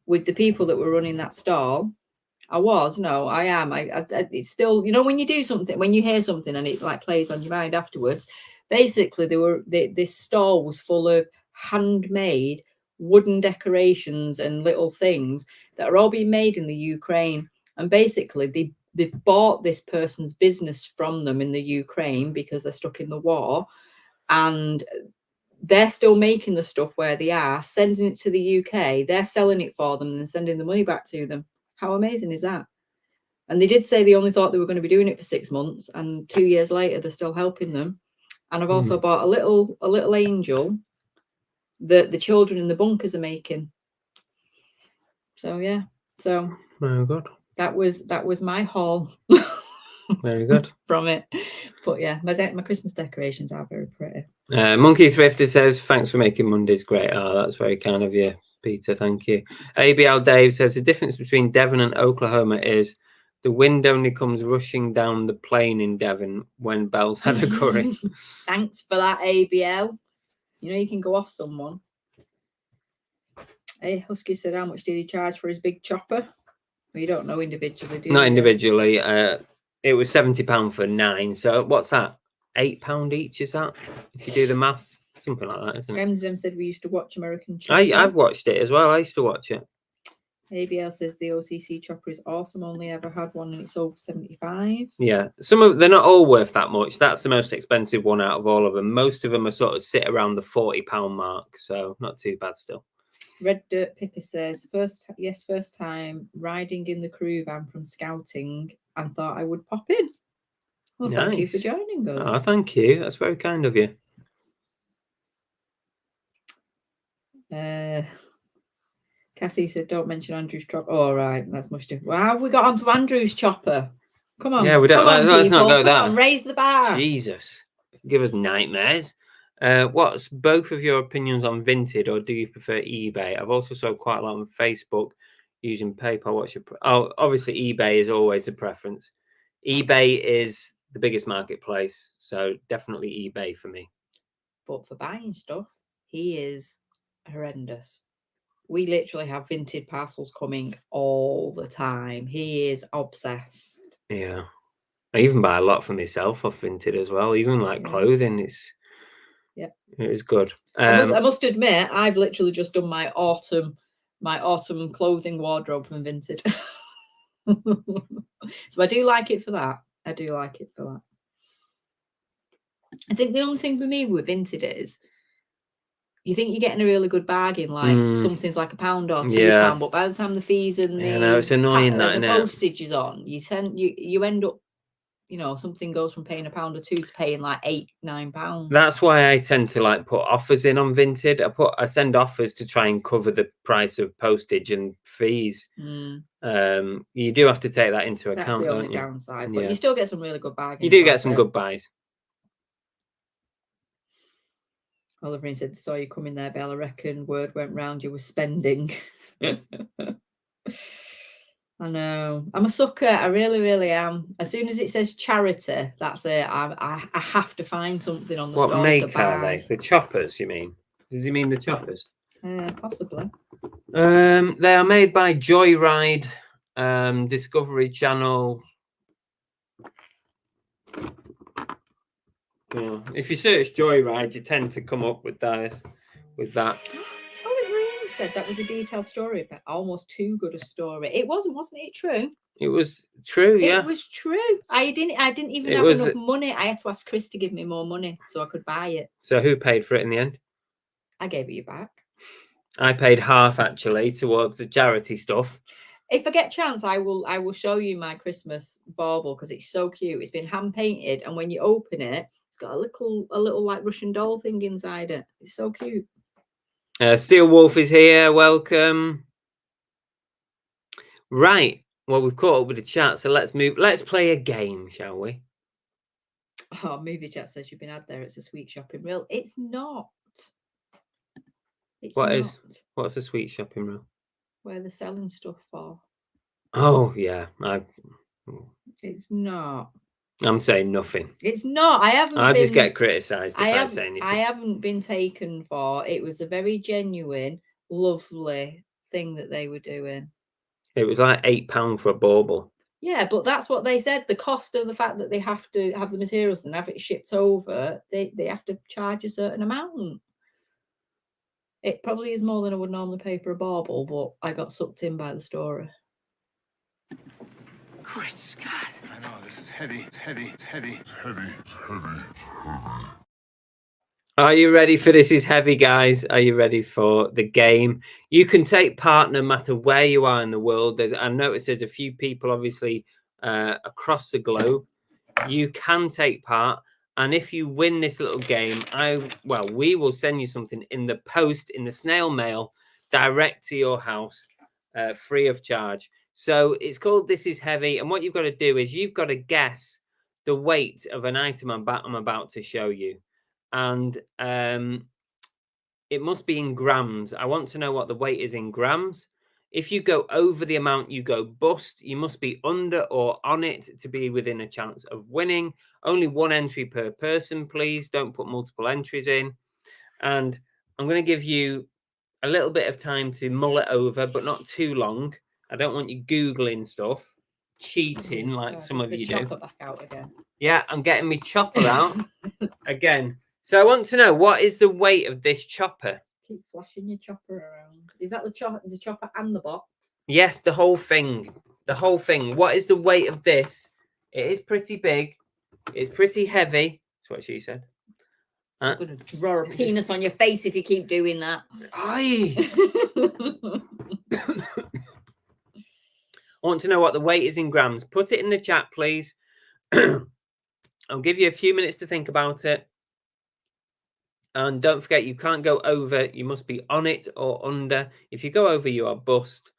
with the people that were running that stall. I am. It's still, you know, when you do something, when you hear something and it like plays on your mind afterwards. Basically, this stall was full of handmade wooden decorations and little things that are all being made in the Ukraine. And basically they bought this person's business from them in the Ukraine because they're stuck in the war, and they're still making the stuff where they are, sending it to the UK. They're selling it for them and sending the money back to them. How amazing is that? And they did say they only thought they were going to be doing it for 6 months, and 2 years later they're still helping them. And I've also bought a little angel that the children in the bunkers are making. So yeah, so Very good. that was my haul. Very good. From it. But yeah, my Christmas decorations are very pretty. Monkey Thrifter says, thanks for making Mondays great. Oh, that's very kind of you, Peter. Thank you. ABL Dave says the difference between Devon and Oklahoma is the wind only comes rushing down the plain in Devon when Belle's had a curry. Thanks for that, ABL. You know, you can go off someone. Hey, Husky said, how much did he charge for his big chopper? Well, you don't know individually, do you? Not individually. It was £70 for 9. So what's that? £8 each, is that? If you do the maths, something like that, isn't it? Remzem said we used to watch American Chopper. I've watched it as well. I used to watch it. ABL says the OCC chopper is awesome. Only ever had one and it's over 75. Yeah, they're not all worth that much. That's the most expensive one out of all of them. Most of them are sort of sit around the £40 mark, so not too bad still. Red Dirt Picker says first time riding in the crew van from scouting and thought I would pop in. Well, thank you for joining us. Oh, thank you. That's very kind of you. Kathy said, don't mention Andrew's chopper. Oh, right. That's much different. Well, how have we got onto Andrew's chopper? Come on. Yeah, we don't. Let's not go that. Raise the bar. Jesus. Give us nightmares. What's both of your opinions on Vinted, or do you prefer eBay? I've also sold quite a lot on Facebook using PayPal. What's your... obviously, eBay is always a preference. eBay is the biggest marketplace, so definitely eBay for me. But for buying stuff, he is horrendous. We literally have Vinted parcels coming all the time. He is obsessed. Yeah. I even buy a lot for myself off Vinted as well. Even like clothing, it is good. I must admit, I've literally just done my autumn clothing wardrobe from Vinted. So I do like it for that. I think the only thing for me with Vinted is you think you're getting a really good bargain, like something's like £1 or £2, but by the time the fees and it's annoying the postage is on, you end up, you know, something goes from paying £1 or £2 to paying like £8-9. That's why I tend to like put offers in on Vinted. I send offers to try and cover the price of postage and fees. You do have to take that into account. That's the only downside, but you still get some really good bargains. You do get some good buys. Oliver said, saw you coming there, Belle. I reckon word went round you were spending. I know. I'm a sucker. I really, really am. As soon as it says charity, that's it. I have to find something on the store. What make are they? The choppers, you mean? Does he mean the choppers? Possibly. They are made by Joyride, Discovery Channel. Yeah. If you search Joyride, you tend to come up with that. Oliver Ian said that was a detailed story, but almost too good a story. It wasn't it true? It was true, yeah. It was true. I didn't even have enough money. I had to ask Chris to give me more money so I could buy it. So who paid for it in the end? I gave it you back. I paid half actually towards the charity stuff. If I get a chance, I will show you my Christmas bauble because it's so cute. It's been hand painted, and when you open it, it's got a little like Russian doll thing inside it. It's so cute. Steel Wolf is here. Welcome. Right. Well, we've caught up with the chat, so let's move. Let's play a game, shall we? Oh, Movie Chat says you've been out there. It's a sweet shopping reel. It's not. What's a sweet shopping reel? Where they're selling stuff for. Oh yeah, It's not. I'm saying nothing. It's not. I just get criticised if I say anything. I haven't been taken for. It was a very genuine, lovely thing that they were doing. It was like £8 for a bauble. Yeah, but that's what they said. The cost of the fact that they have to have the materials and have it shipped over, they have to charge a certain amount. It probably is more than I would normally pay for a bauble, but I got sucked in by the story. Great Scott. I know, this is heavy. It's heavy. It's heavy. It's heavy. It's heavy. Are you ready for This Is Heavy, guys? Are you ready for the game? You can take part no matter where you are in the world. I noticed there's a few people, obviously, across the globe. You can take part. And if you win this little game, we will send you something in the post, in the snail mail, direct to your house, free of charge. So it's called This Is Heavy. And what you've got to do is you've got to guess the weight of an item I'm about to show you. And it must be in grams. I want to know what the weight is in grams. If you go over the amount, you go bust. You must be under or on it to be within a chance of winning. Only one entry per person, please. Don't put multiple entries in. And I'm going to give you a little bit of time to mull it over, but not too long. I don't want you Googling stuff, cheating like some of you do. Back out again. Yeah, I'm getting my chopper out again. So I want to know, what is the weight of this chopper? Keep flashing your chopper around. Is that the chopper and the box? Yes, the whole thing. The whole thing. What is the weight of this? It is pretty big. It's pretty heavy. That's what she said. I'm going to draw a penis on your face if you keep doing that. Aye. I want to know what the weight is in grams. Put it in the chat, please. I'll give you a few minutes to think about it. And don't forget, you can't go over. You must be on it or under. If you go over, you are bust.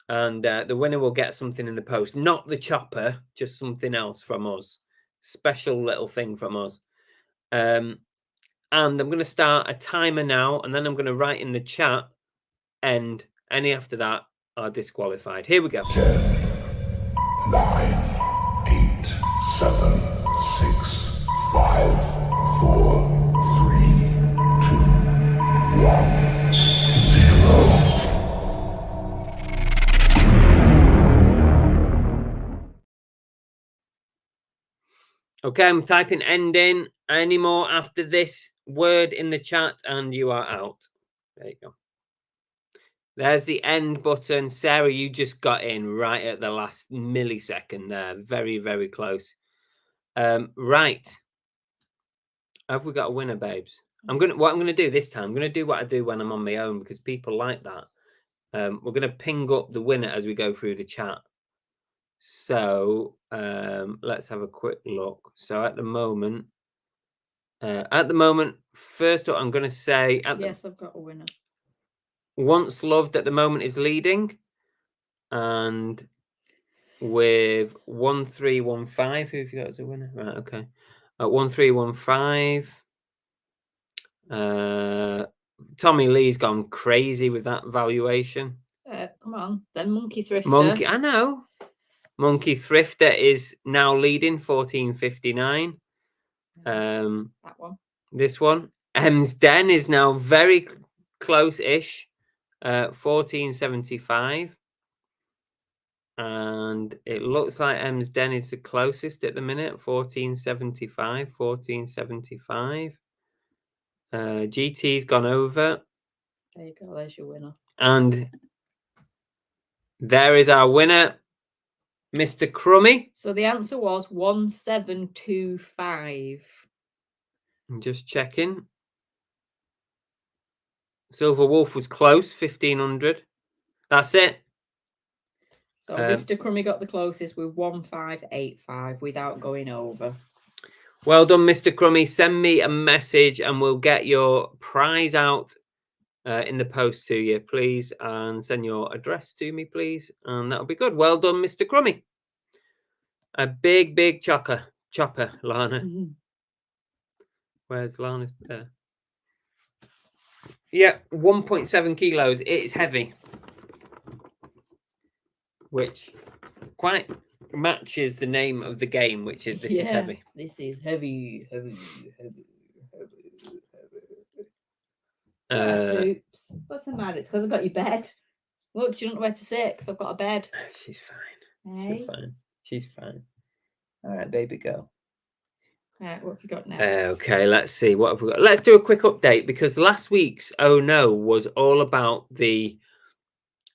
And the winner will get something in the post. Not the chopper, just something else from us. Special little thing from us. And I'm going to start a timer now. And then I'm going to write in the chat. And any after that are disqualified. Here we go. 10, 9, 8, 7, 6, 5, 4, 3, 2, 1, 0. Okay, I'm typing end in. Any more after this word in the chat and you are out. There you go. There's the end button. Sarah, you just got in right at the last millisecond there. Very, very close. Right. Have we got a winner, babes? What I'm gonna do this time, I'm gonna do what I do when I'm on my own because people like that. We're gonna ping up the winner as we go through the chat. So let's have a quick look. So at the moment, first up, I'm gonna say yes, I've got a winner. Once Loved at the moment is leading, and with 1315, who have you got as a winner? Right, okay. 1315. Tommy Lee's gone crazy with that valuation. Come on, then Monkey Thrifter. I know. Monkey Thrifter is now leading 1459. That one. This one. M's Den is now very close-ish. 1475. And it looks like M's Den is the closest at the minute. 1475. 1475. GT's gone over. There you go. There's your winner. And there is our winner, Mr. Crummy. So the answer was 1725. I'm just checking. Silver Wolf was close, 1500. That's it. So Mr. Crummy got the closest with 1585 without going over. Well done, Mr. Crummy. Send me a message and we'll get your prize out in the post to you, please. And send your address to me, please. And that'll be good. Well done, Mr. Crummy. A big, big chopper, Lana. Mm-hmm. Where's Lana's? There. Yeah, 1.7 kilos. It is heavy. Which quite matches the name of the game, which is This Is Heavy. This is heavy. Oops. What's the matter? It's because I've got your bed. Look, you don't know where to sit because I've got a bed. She's fine. Hey? She's fine. She's fine. All right, baby girl. Right, what have you got next? Okay, let's see what have we got. Let's do a quick update because last week's oh no was all about the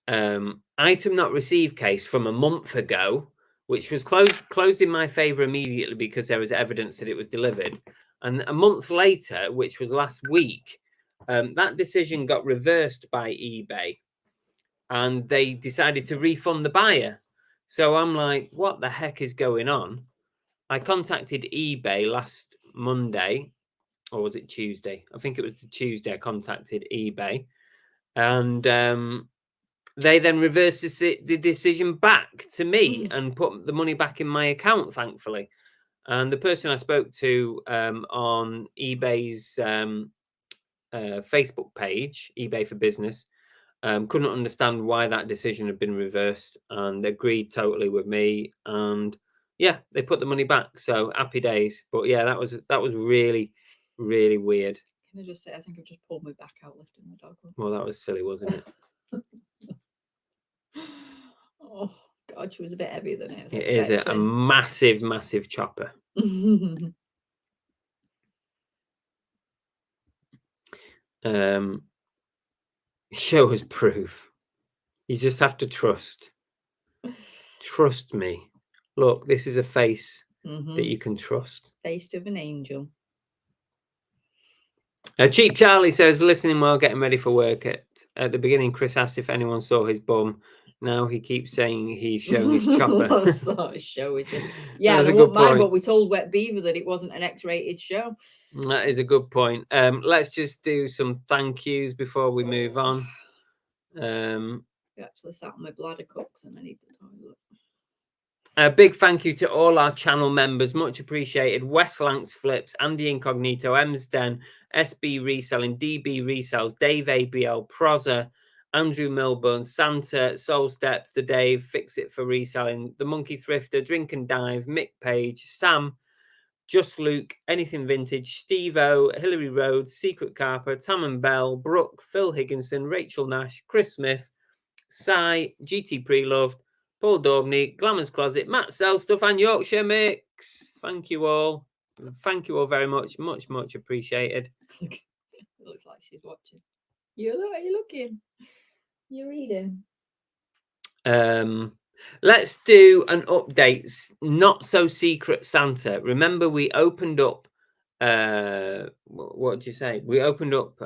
item not received case from a month ago, which was closed in my favor immediately because there was evidence that it was delivered. And a month later, which was last week, that decision got reversed by eBay and they decided to refund the buyer. So I'm like, what the heck is going on? I contacted eBay last Monday, or was it Tuesday? I think it was the Tuesday I contacted eBay. And they then reversed the decision back to me and put the money back in my account, thankfully. And the person I spoke to on eBay's Facebook page, eBay for Business, couldn't understand why that decision had been reversed and agreed totally with me. And yeah, they put the money back. So happy days. But yeah, that was really, really weird. Can I just say, I think I've just pulled my back out lifting the dog up. Well, that was silly, wasn't it? Oh God, she was a bit heavier than it was. It is a massive, massive chopper. Show us proof. You just have to trust. Trust me. Look, this is a face that you can trust. Face of an angel. Cheap Charlie says, listening while getting ready for work. At the beginning, Chris asked if anyone saw his bum. Now he keeps saying he's showing his chopper. What sort of show is this? Yeah, That's I a won't good mind, point. but we told Wet Beaver that it wasn't an X-rated show. That is a good point. Let's just do some thank yous before we move on. You actually sat on my bladder cups and I need the toilet. A big thank you to all our channel members, much appreciated. Wes Lanks Flips, Andy Incognito, Emsden, SB Reselling, DB Resells, Dave ABL, Proza, Andrew Milburn, Santa, Soul Steps, The Dave, Fix It for Reselling, The Monkey Thrifter, Drink and Dive, Mick Page, Sam, Just Luke, Anything Vintage, Steve-O, Hillary Rhodes, Secret Carper, Tam and Bell, Brooke, Phil Higginson, Rachel Nash, Chris Smith, Cy, GT Preloved, Paul Daubney, Glamour's Closet, Matt Selstuff, and Yorkshire Mix. Thank you all. Thank you all very much. Much, much appreciated. It looks like she's watching. You're looking. You're reading. Let's do an update. Not so secret Santa. Remember, we opened up. What did you say? We opened up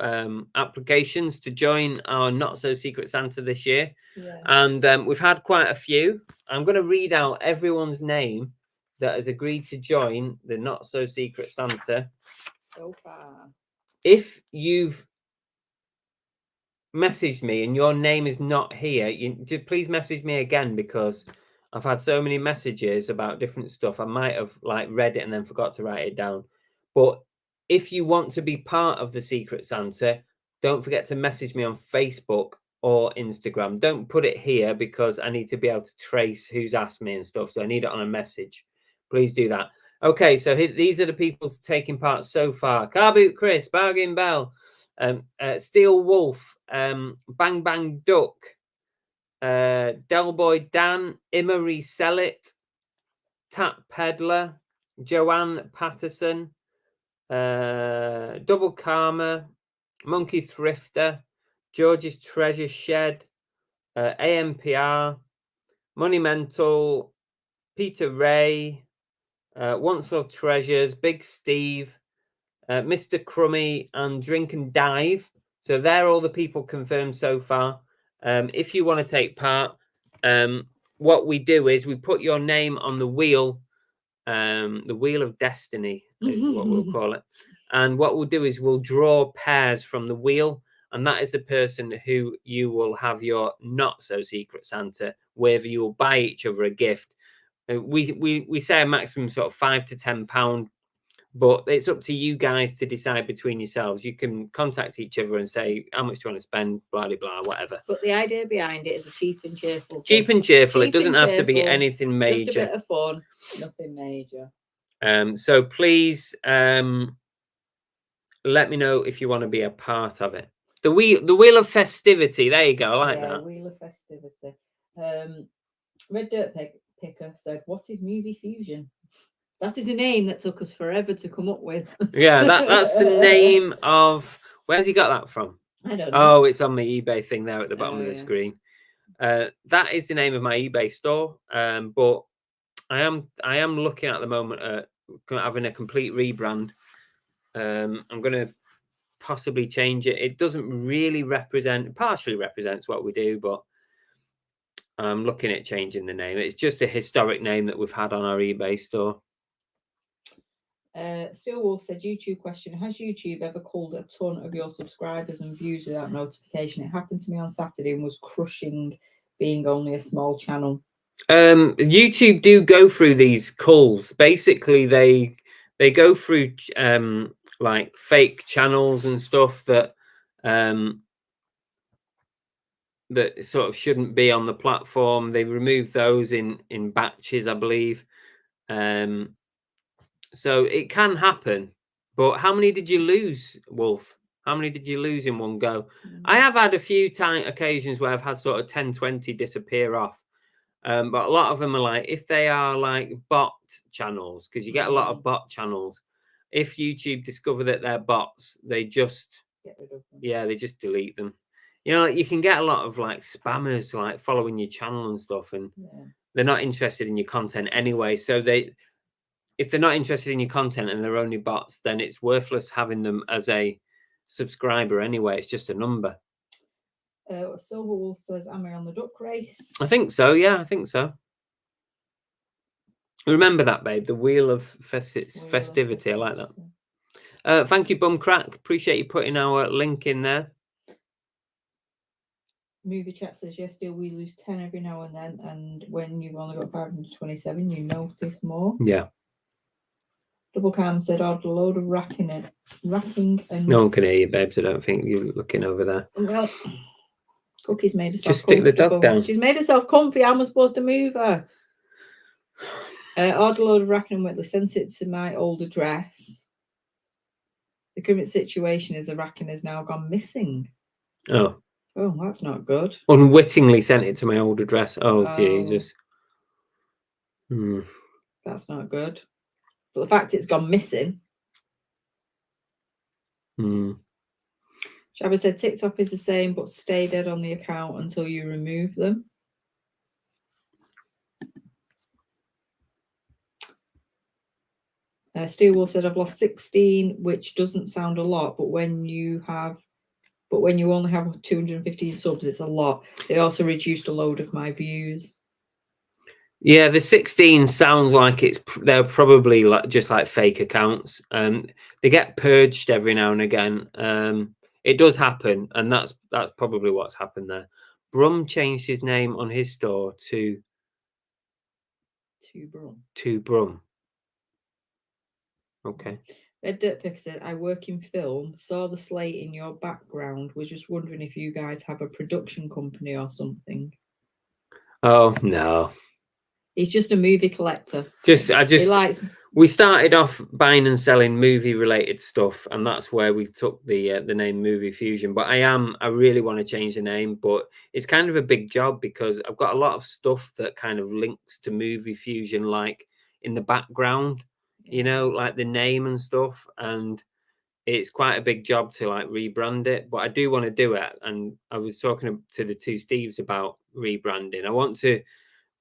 applications to join our Not So Secret Santa this year. Yeah. And we've had quite a few. I'm going to read out everyone's name that has agreed to join the Not So Secret Santa. So far. If you've messaged me and your name is not here, please message me again because I've had so many messages about different stuff. I might have read it and then forgot to write it down. But if you want to be part of the Secret Santa, don't forget to message me on Facebook or Instagram. Don't put it here because I need to be able to trace who's asked me and stuff. So I need it on a message. Please do that. Okay, so these are the people taking part so far. Car Boot Chris, Bargain Bell, Steel Wolf, Bang Bang Duck, Del Boy Dan, Imma Resell It, Tap Peddler, Joanne Patterson, Double Karma, Monkey Thrifter, George's Treasure Shed, AMPR, Money Mental, Peter Ray, Once Love Treasures, Big Steve, Mr. Crummy, and Drink and Dive. So they're all the people confirmed so far. If you want to take part, what we do is we put your name on the wheel of destiny is what we'll call it. And what we'll do is we'll draw pairs from the wheel. And that is the person who you will have your Not So Secret Santa with. You will buy each other a gift. We say a maximum sort of £5 to £10, but it's up to you guys to decide between yourselves. You can contact each other and say how much do you want to spend, blah blah blah, whatever. But the idea behind it is a cheap and cheerful. Cheap and cheerful. It doesn't have to be anything major. Just a bit of fun, nothing major. So please let me know if you want to be a part of it. The wheel of festivity. There you go. I like that. Wheel of festivity. Red Dirt Picker said, "What is movie fusion?" That is a name that took us forever to come up with. Yeah, that's the name of. Where's he got that from? I don't know. Oh, it's on my eBay thing there at the bottom Oh, of the yeah. screen. That is the name of my eBay store. But I am looking at the moment at having a complete rebrand. I'm going to possibly change it. It doesn't really partially represents what we do, but I'm looking at changing the name. It's just a historic name that we've had on our eBay store. Steel Wolf said, YouTube question, has YouTube ever culled a ton of your subscribers and views without notification? It happened to me on Saturday and was crushing, being only a small channel. YouTube do go through these culls. Basically, they go through like fake channels and stuff that that sort of shouldn't be on the platform. They remove those in batches, I believe. So it can happen. But how many did you lose, Wolf? How many did you lose in one go? I have had a few occasions where I've had sort of 10, 20 disappear off. But a lot of them are like, if they are like bot channels, because you get a lot of bot channels. If YouTube discover that they're bots, they just Get rid of them. they just delete them. You know, you can get a lot of like spammers like following your channel and stuff, and they're not interested in your content anyway. So if they're not interested in your content and they're only bots, then it's worthless having them as a subscriber anyway. It's just a number. Silver Wolf says, am I on the duck race? I think so. Yeah, I think so. Remember that, babe. The wheel of festivity. I like that. Thank you, Bumcrack. Appreciate you putting our link in there. Movie Chat says, yes, dear, we lose 10 every now and then, and when you've only got 527, you notice more. Yeah. Double Cam said, I'd a load of racking and no one can hear you, babes. I don't think you're looking over there. Well, Cookie's made herself just stick the dog down. She's made herself comfy. How am I supposed to move her? Ordered a load of racking and Whitley, sent it to my old address. The current situation is a racking has now gone missing. Oh, that's not good. Unwittingly sent it to my old address. Oh. Jesus. That's not good. But the fact it's gone missing. Shabba said TikTok is the same, but stay dead on the account until you remove them. Steelwolf said, I've lost 16, which doesn't sound a lot, but when you only have 215 subs, it's a lot. They also reduced a load of my views. Yeah, the 16 sounds like they're probably just like fake accounts. They get purged every now and again. It does happen, and that's probably what's happened there. Brum changed his name on his store to Brum. Okay. Red Dirt Picker said, I work in film, saw the slate in your background, was just wondering if you guys have a production company or something. Oh, no. He's just a movie collector. We started off buying and selling movie related stuff, and that's where we took the name Movie Fusion. But I really want to change the name, but it's kind of a big job because I've got a lot of stuff that kind of links to Movie Fusion, like in the background, you know, like the name and stuff. And it's quite a big job to like rebrand it, but I do want to do it. And I was talking to the two Steves about rebranding. I want to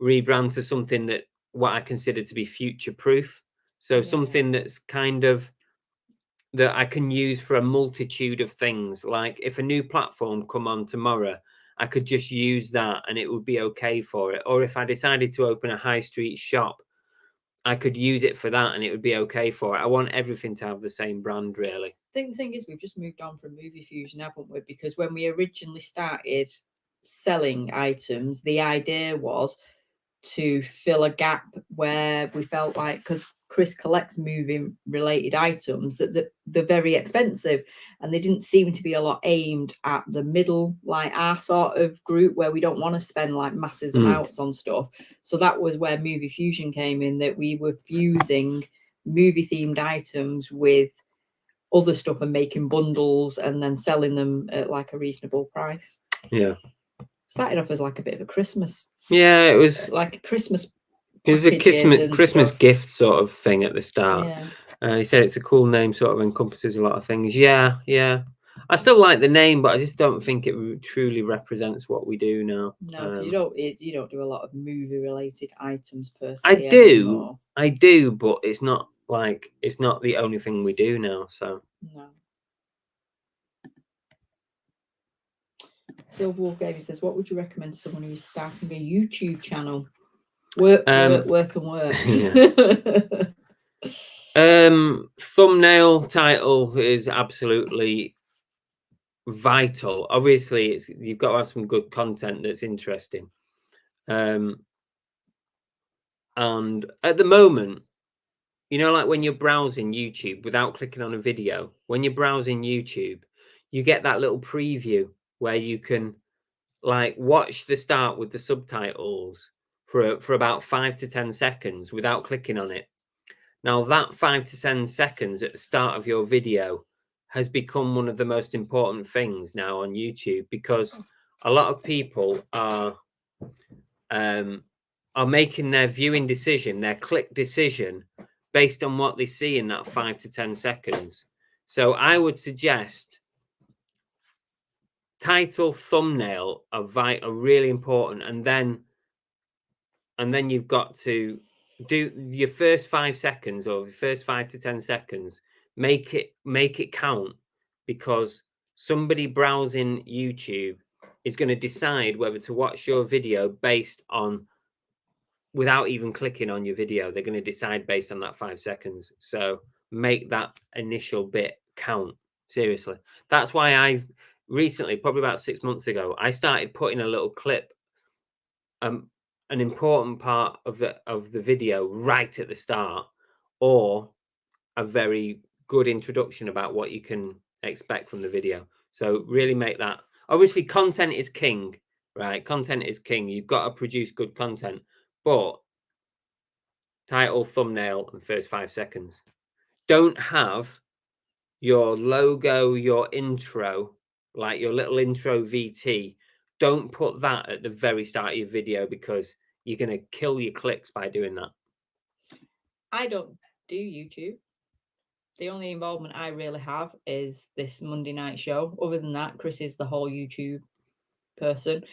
rebrand to something that what I consider to be future proof. So something that's kind of that I can use for a multitude of things. Like if a new platform come on tomorrow, I could just use that and it would be okay for it. Or if I decided to open a high street shop, I could use it for that and it would be okay for it. I want everything to have the same brand, really. I think the thing is we've just moved on from Movie Fusion, haven't we? Because when we originally started selling items, the idea was to fill a gap where we felt like, because Chris collects movie related items, that they're very expensive and they didn't seem to be a lot aimed at the middle, like our sort of group where we don't want to spend like massive amounts on stuff. So that was where Movie Fusion came in, that we were fusing movie themed items with other stuff and making bundles and then selling them at like a reasonable price. Yeah. Started off as like a bit of a Christmas. Yeah, it was like a Christmas It was a packages and Christmas stuff. gift sort of thing at the start. Yeah. He said it's a cool name, sort of encompasses a lot of things. Yeah, yeah. I still like the name, but I just don't think it truly represents what we do now. No, because you don't do a lot of movie related items per se. I anymore. do, but it's not the only thing we do now. So No. Silver Wolf Gaby says, what would you recommend to someone who's starting a YouTube channel? Work, and work. Thumbnail title is absolutely vital. Obviously, you've got to have some good content that's interesting. And at the moment, you know, like when you're browsing YouTube without clicking on a video, when you're browsing YouTube, you get that little preview where you can like watch the start with the subtitles for about 5 to 10 seconds without clicking on it. Now that 5 to 10 seconds at the start of your video has become one of the most important things now on YouTube, because a lot of people are making their viewing decision, their click decision, based on what they see in that 5 to 10 seconds. So I would suggest title, thumbnail are really important, and then you've got to do your first 5 seconds or your first 5 to 10 seconds. Make it count, because somebody browsing YouTube is going to decide whether to watch your video based on, without even clicking on your video. They're going to decide based on that 5 seconds. So make that initial bit count. Seriously. That's why I've recently, probably about 6 months ago, I started putting a little clip, an important part of the video right at the start, or a very good introduction about what you can expect from the video. So really make that. Obviously, content is king, right? Content is king. You've got to produce good content, but title, thumbnail, and first 5 seconds. Don't have your logo, your intro, like your little intro VT. Don't put that at the very start of your video, because you're going to kill your clicks by doing that. I don't do YouTube. The only involvement I really have is this Monday night show. Other than that, Chris is the whole YouTube person.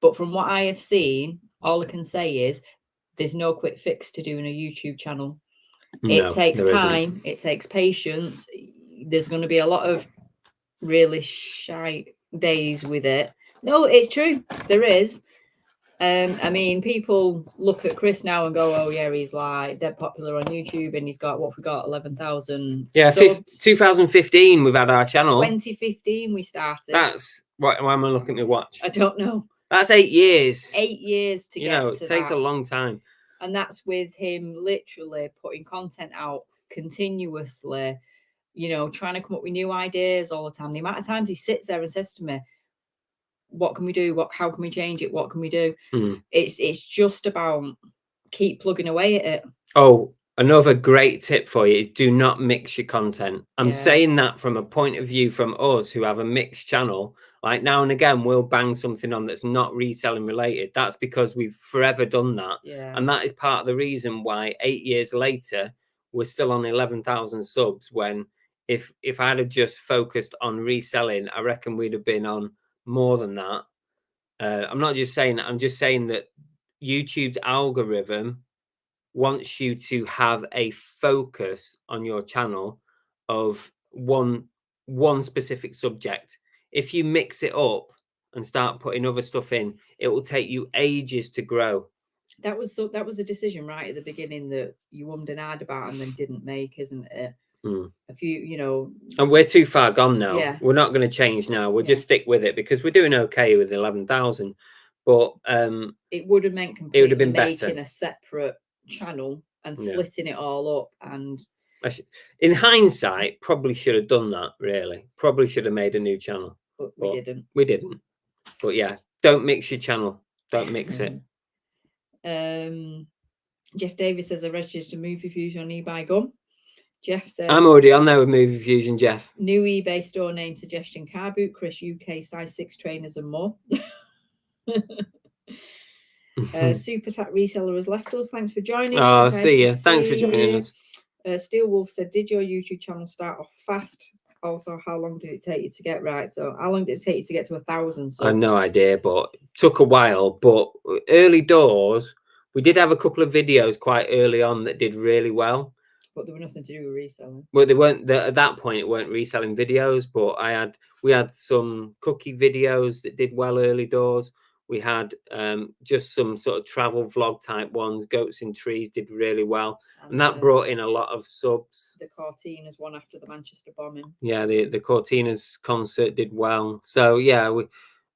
But from what I have seen, all I can say is there's no quick fix to doing a YouTube channel. No, it takes there time. isn't. It takes patience. There's going to be a lot of really shy days with it. No, it's true. There is. I mean, people look at Chris now and go, "Oh yeah, he's like dead popular on YouTube, and he's got what we got 11,000 Yeah, subs." 2015 we've had our channel. 2015 we started. That's what. Why am I looking at my watch? I don't know. That's 8 years. 8 years to get to it takes a long time. And that's with him literally putting content out continuously, you know, trying to come up with new ideas all the time. The amount of times he sits there and says to me, what can we do? How can we change it? What can we do? It's just about keep plugging away at it. Oh, another great tip for you is do not mix your content. I'm saying that from a point of view from us who have a mixed channel. Like now and again, we'll bang something on that's not reselling related. That's because we've forever done that. And that is part of the reason why 8 years later, we're still on 11,000 subs, when if I'd have just focused on reselling, I reckon we'd have been on more than that. I'm not just saying that. I'm just saying that YouTube's algorithm wants you to have a focus on your channel of one specific subject. If you mix it up and start putting other stuff in, it will take you ages to grow. That was a decision right at the beginning that you ummed and ahed about and then didn't make, isn't it? A few, you know. And we're too far gone now. Yeah. We're not going to change now. We'll just stick with it because we're doing okay with 11,000. But it would have meant completely, it would have been making better. A separate channel and splitting it all up. And in hindsight, probably should have done that. Really, probably should have made a new channel, but we didn't. We didn't. But yeah, don't mix your channel. Don't mix it. Jeff Davis says I registered movie views on eBay Gum. Jeff says I'm already on there with Movie Fusion, Jeff. New eBay store name suggestion: car boot, Chris UK size 6 trainers and more. Super Tat Reseller has left us. Thanks for joining. Oh, It's nice see to you. Thanks for see joining you. us. Steel Wolf said, did your YouTube channel start off fast? Also, how long did it take you to get right? So how long did it take you to get to 1,000 subs? I have no idea, but it took a while. But early doors, we did have a couple of videos quite early on that did really well. But there were nothing to do with reselling. Well, they weren't at that point. It weren't reselling videos, but we had some cookie videos that did well early doors. We had just some sort of travel vlog type ones. Goats in Trees did really well, and that brought in a lot of subs. The Cortinas one after the Manchester bombing. Yeah, the Cortinas concert did well. So yeah,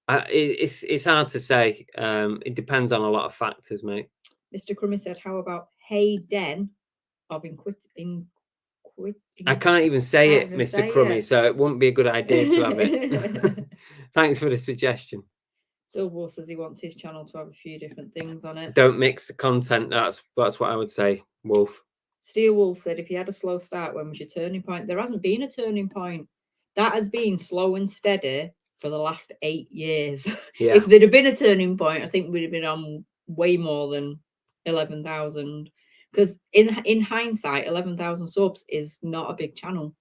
it's hard to say. It depends on a lot of factors, mate. Mr. Crummy said, how about Hey Den of I can't even say it, Mr. Crummy, so it wouldn't be a good idea to have it. Thanks for the suggestion. Silver says he wants his channel to have a few different things on it. Don't mix the content. That's what I would say, Wolf. Steel Wolf said, if you had a slow start, when was your turning point? There hasn't been a turning point. That has been slow and steady for the last 8 years. Yeah. If there'd have been a turning point, I think we'd have been on way more than 11,000. Because in hindsight, 11,000 subs is not a big channel.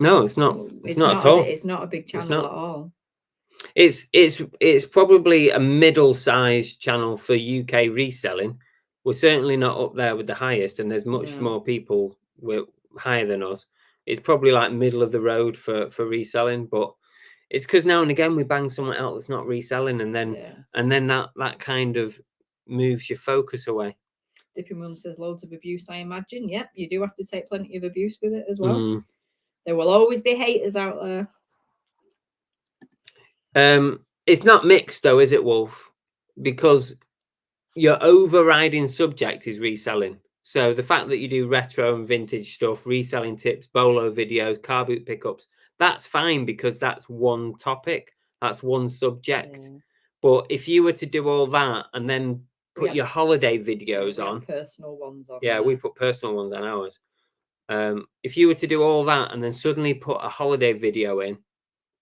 No, it's not. It's not at all. It's not a big channel at all. It's probably a middle-sized channel for UK reselling. We're certainly not up there with the highest, and there's much more people higher than us. It's probably like middle of the road for reselling, but it's because now and again we bang someone out that's not reselling, and then that kind of moves your focus away. Dippy Moon says loads of abuse, I imagine. Yep, you do have to take plenty of abuse with it as well. There will always be haters out there. It's not mixed though, is it, Wolf? Because your overriding subject is reselling. So the fact that you do retro and vintage stuff, reselling tips, bolo videos, car boot pickups, that's fine because that's one topic, that's one subject. But if you were to do all that and then put your holiday videos on, personal ones on. Yeah, we put personal ones on ours. If you were to do all that and then suddenly put a holiday video in,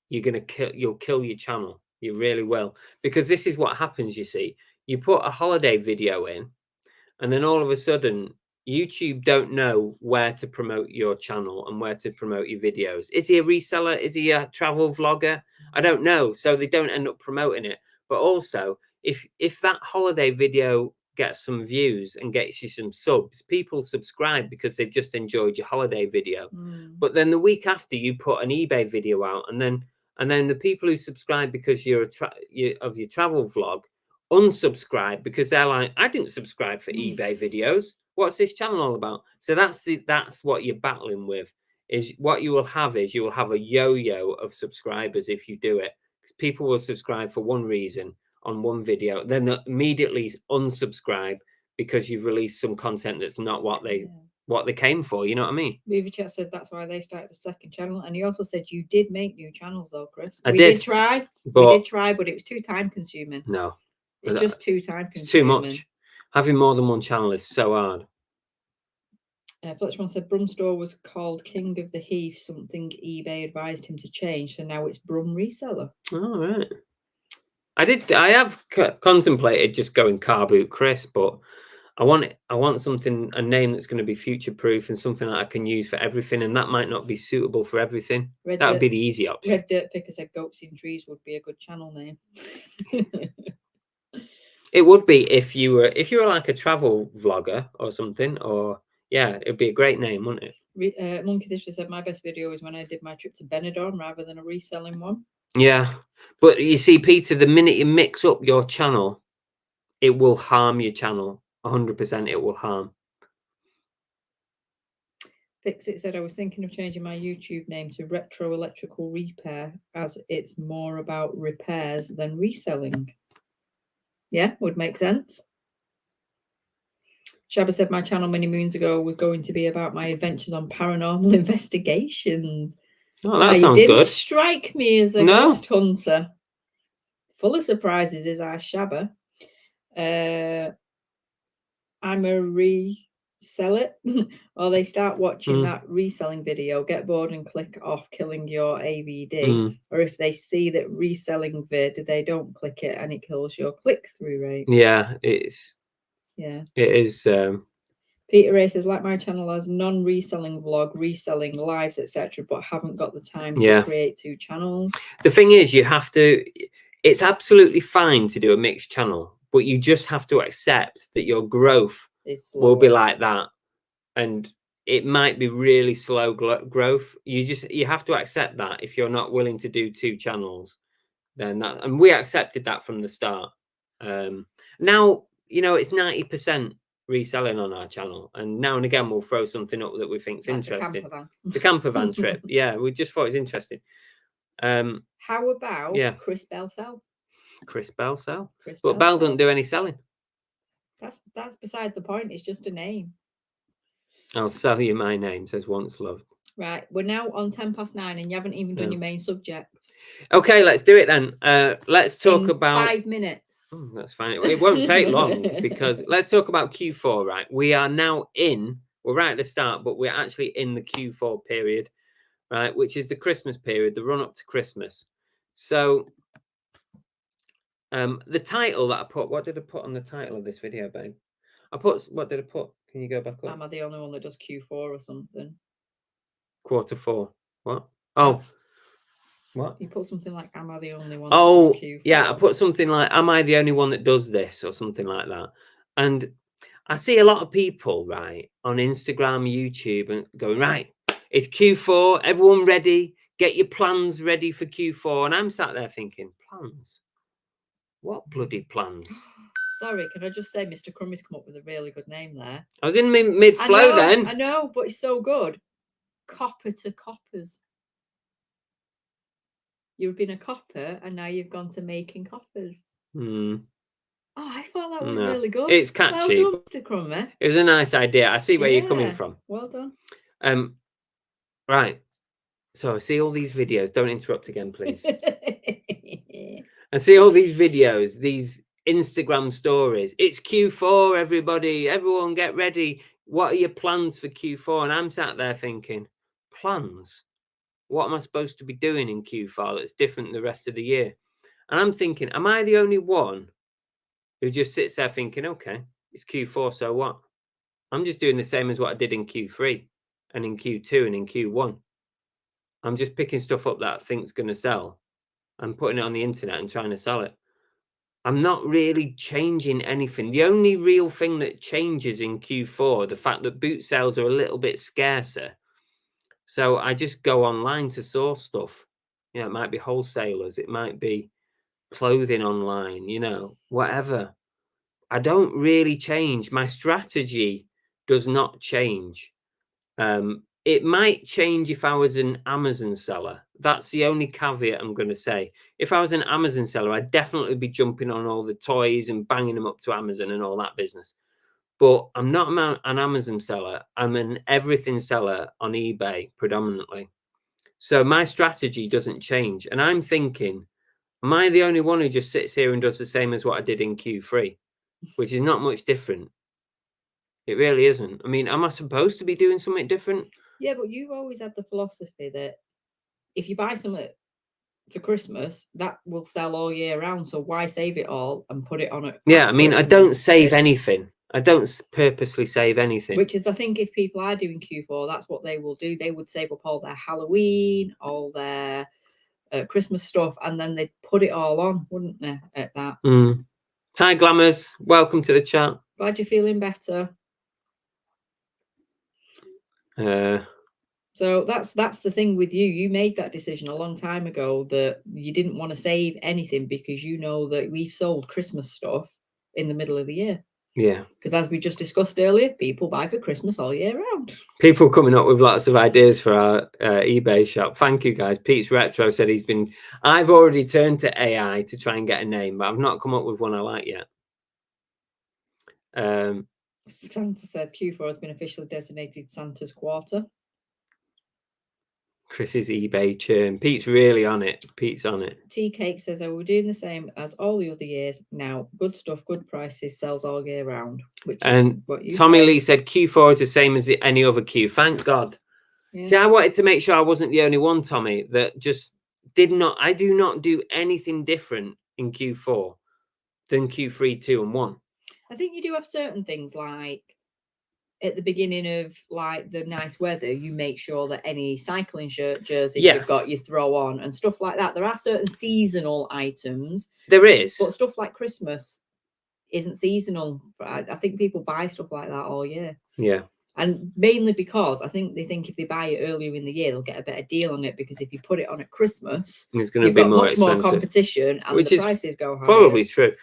you'll kill your channel. You really will, because this is what happens. You see, you put a holiday video in, and then all of a sudden YouTube don't know where to promote your channel and where to promote your videos. Is he a reseller? Is he a travel vlogger? I don't know. So they don't end up promoting it. But also, if that holiday video gets some views and gets you some subs, people subscribe because they've just enjoyed your holiday video. But then the week after you put an eBay video out, and then the people who subscribe because you're of your travel vlog unsubscribe because they're like, I didn't subscribe for eBay videos. What's this channel all about? So that's what you're battling with. Is what you will have a yo-yo of subscribers if you do it. Because people will subscribe for one reason on one video, then they'll immediately unsubscribe because you've released some content that's not what they came for. You know what I mean? Movie Chat said that's why they started a second channel, and he also said you did make new channels though, Chris. We did try, but it was too time consuming. No, it's just too time consuming. It's too much. Having more than one channel is so hard. Fletchman said Brumstore was called King of the Heath, something eBay advised him to change, so now it's Brum Reseller. All right. I have contemplated just going Car Boot Chris, but I want something, a name that's going to be future proof and something that I can use for everything, and that might not be suitable for everything. That would be the easy option. Red Dirt Picker said Goats in Trees would be a good channel name. It would be if you were like a travel vlogger or something, or yeah, it'd be a great name, wouldn't it? Monkey Fisher said my best video is when I did my trip to Benidorm rather than a reselling one. Yeah, but you see, Peter, the minute you mix up your channel, it will harm your channel. 100% it will harm. Fixit said I was thinking of changing my YouTube name to Retro Electrical Repair, as it's more about repairs than reselling. Yeah, would make sense. Shabba said my channel many moons ago was going to be about my adventures on paranormal investigations. Oh, that sounds good. Didn't strike me as a ghost hunter. Full of surprises is our Shabba. I'm a sell it, or they start watching that reselling video, get bored and click off, killing your AVD, or if they see that reselling vid, they don't click it and it kills your click-through rate. Yeah, it is. Peter Ray says, like my channel has non-reselling vlog, reselling, lives, etc., but haven't got the time to create 2 channels. The thing is, you have to, it's absolutely fine to do a mixed channel, but you just have to accept that your growth will be like that. And it might be really slow growth. You have to accept that. If you're not willing to do 2 channels, then that, and we accepted that from the start. Now, you know, it's 90% reselling on our channel, and now and again we'll throw something up that we think's like interesting. The camper van trip. Yeah, we just thought it was interesting. How about Chris Bell sell? Chris Bell sell? But Bell doesn't do any selling. That's beside the point. It's just a name. I'll sell you my name, says Once Loved. Right, we're now on 9:10 and you haven't even done your main subject. Okay, let's do it then. Let's talk about 5 minutes. Oh, that's fine. It won't take long, because let's talk about Q4, right? We are now we're right at the start, but we're actually in the Q4 period, right? Which is the Christmas period, the run up to Christmas. So the title that I put, what did I put on the title of this video, babe? What did I put? Can you go back up? Am I the only one that does Q4 or something? Q4. What? Oh. What? You put something like, am I the only one? Oh, that does Q4? Yeah, I put something like, am I the only one that does this, or something like that. And I see a lot of people, right, on Instagram, YouTube, and going, right, it's Q4, everyone ready, get your plans ready for Q4. And I'm sat there thinking, plans? What bloody plans? Sorry, can I just say Mr. Crummy's come up with a really good name there. I was in mid-flow then. I know, but it's so good. Copper to coppers. You've been a copper and now you've gone to making coppers. Oh, I thought that was really good. It's catchy. Well done, Mr. Crummy. It was a nice idea. I see where you're coming from. Well done. Right. So I see all these videos. Don't interrupt again, please. I see all these videos, these Instagram stories. It's Q4, everybody. Everyone get ready. What are your plans for Q4? And I'm sat there thinking, plans? What am I supposed to be doing in Q4 that's different the rest of the year? And I'm thinking, am I the only one who just sits there thinking, okay, it's Q4, so what? I'm just doing the same as what I did in Q3 and in Q2 and in Q1. I'm just picking stuff up that I think's going to sell and putting it on the internet and trying to sell it. I'm not really changing anything. The only real thing that changes in Q4, the fact that boot sales are a little bit scarcer. So I just go online to source stuff. You know, it might be wholesalers, it might be clothing online, you know, whatever. I don't really change. My strategy does not change. It might change if I was an Amazon seller. That's the only caveat I'm going to say. If I was an Amazon seller, I'd definitely be jumping on all the toys and banging them up to Amazon and all that business. But I'm not an Amazon seller. I'm an everything seller on eBay predominantly. So my strategy doesn't change. And I'm thinking, am I the only one who just sits here and does the same as what I did in Q3, which is not much different? It really isn't. I mean, am I supposed to be doing something different? Yeah, but you've always had the philosophy that if you buy something for Christmas, that will sell all year round. So why save it all and put it on it? Yeah, I mean, I don't save anything. I don't purposely save anything. Which is, I think, if people are doing Q4, that's what they will do. They would save up all their Halloween, all their Christmas stuff, and then they'd put it all on, wouldn't they, at that? Hi, Glamours. Welcome to the chat. Glad you're feeling better. So that's the thing with you. You made that decision a long time ago that you didn't want to save anything because you know that we've sold Christmas stuff in the middle of the year. Yeah. Because as we just discussed earlier, people buy for Christmas all year round. People coming up with lots of ideas for our eBay shop. Thank you, guys. Pete's Retro said I've already turned to AI to try and get a name, but I've not come up with one I like yet. Santa said Q4 has been officially designated Santa's quarter. Chris's eBay churn. Pete's really on it. Pete's on it. Tea Cake says, "I will doing the same as all the other years. Now, good stuff, good prices, sells all year round." Which And is what you Tommy said. Lee said Q4 is the same as any other Q. Thank God. Yeah. See, I wanted to make sure I wasn't the only one, Tommy, that just did not. I do not do anything different in Q4 than Q3, 2, and 1. I think you do have certain things like at the beginning of like the nice weather, you make sure that any cycling shirt jerseys Yeah. you've got, you throw on and stuff like that. There are certain seasonal items, There is. but stuff like Christmas isn't seasonal. I think people buy stuff like that all year. Yeah. And mainly because I think they think if they buy it earlier in the year, they'll get a better deal on it, because if you put it on at Christmas, It's going to you've be got more much expensive. more competition and Which the is prices go higher. Probably true.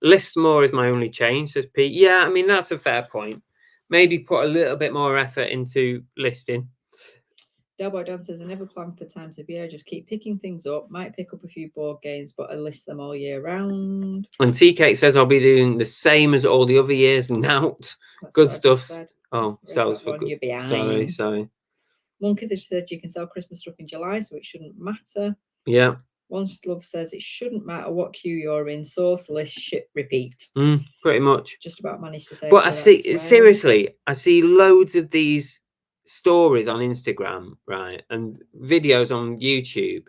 List more is my only change, says Pete. Yeah, I mean, that's a fair point. Maybe put a little bit more effort into listing. Delboy Dan says, "I never plan for times of year. I just keep picking things up. Might pick up a few board games, but I list them all year round." And T-Cake says I'll be doing the same as all the other years. Now, That's good what I just stuff. said. Oh, Read sells that for one, good. you're behind. Sorry. Monkey said you can sell Christmas stuff in July, so it shouldn't matter. Yeah. One Love says it shouldn't matter what queue you're in. Source list ship repeat. Pretty much. Just about managed to say. But I see, seriously, I see loads of these stories on Instagram, right, and videos on YouTube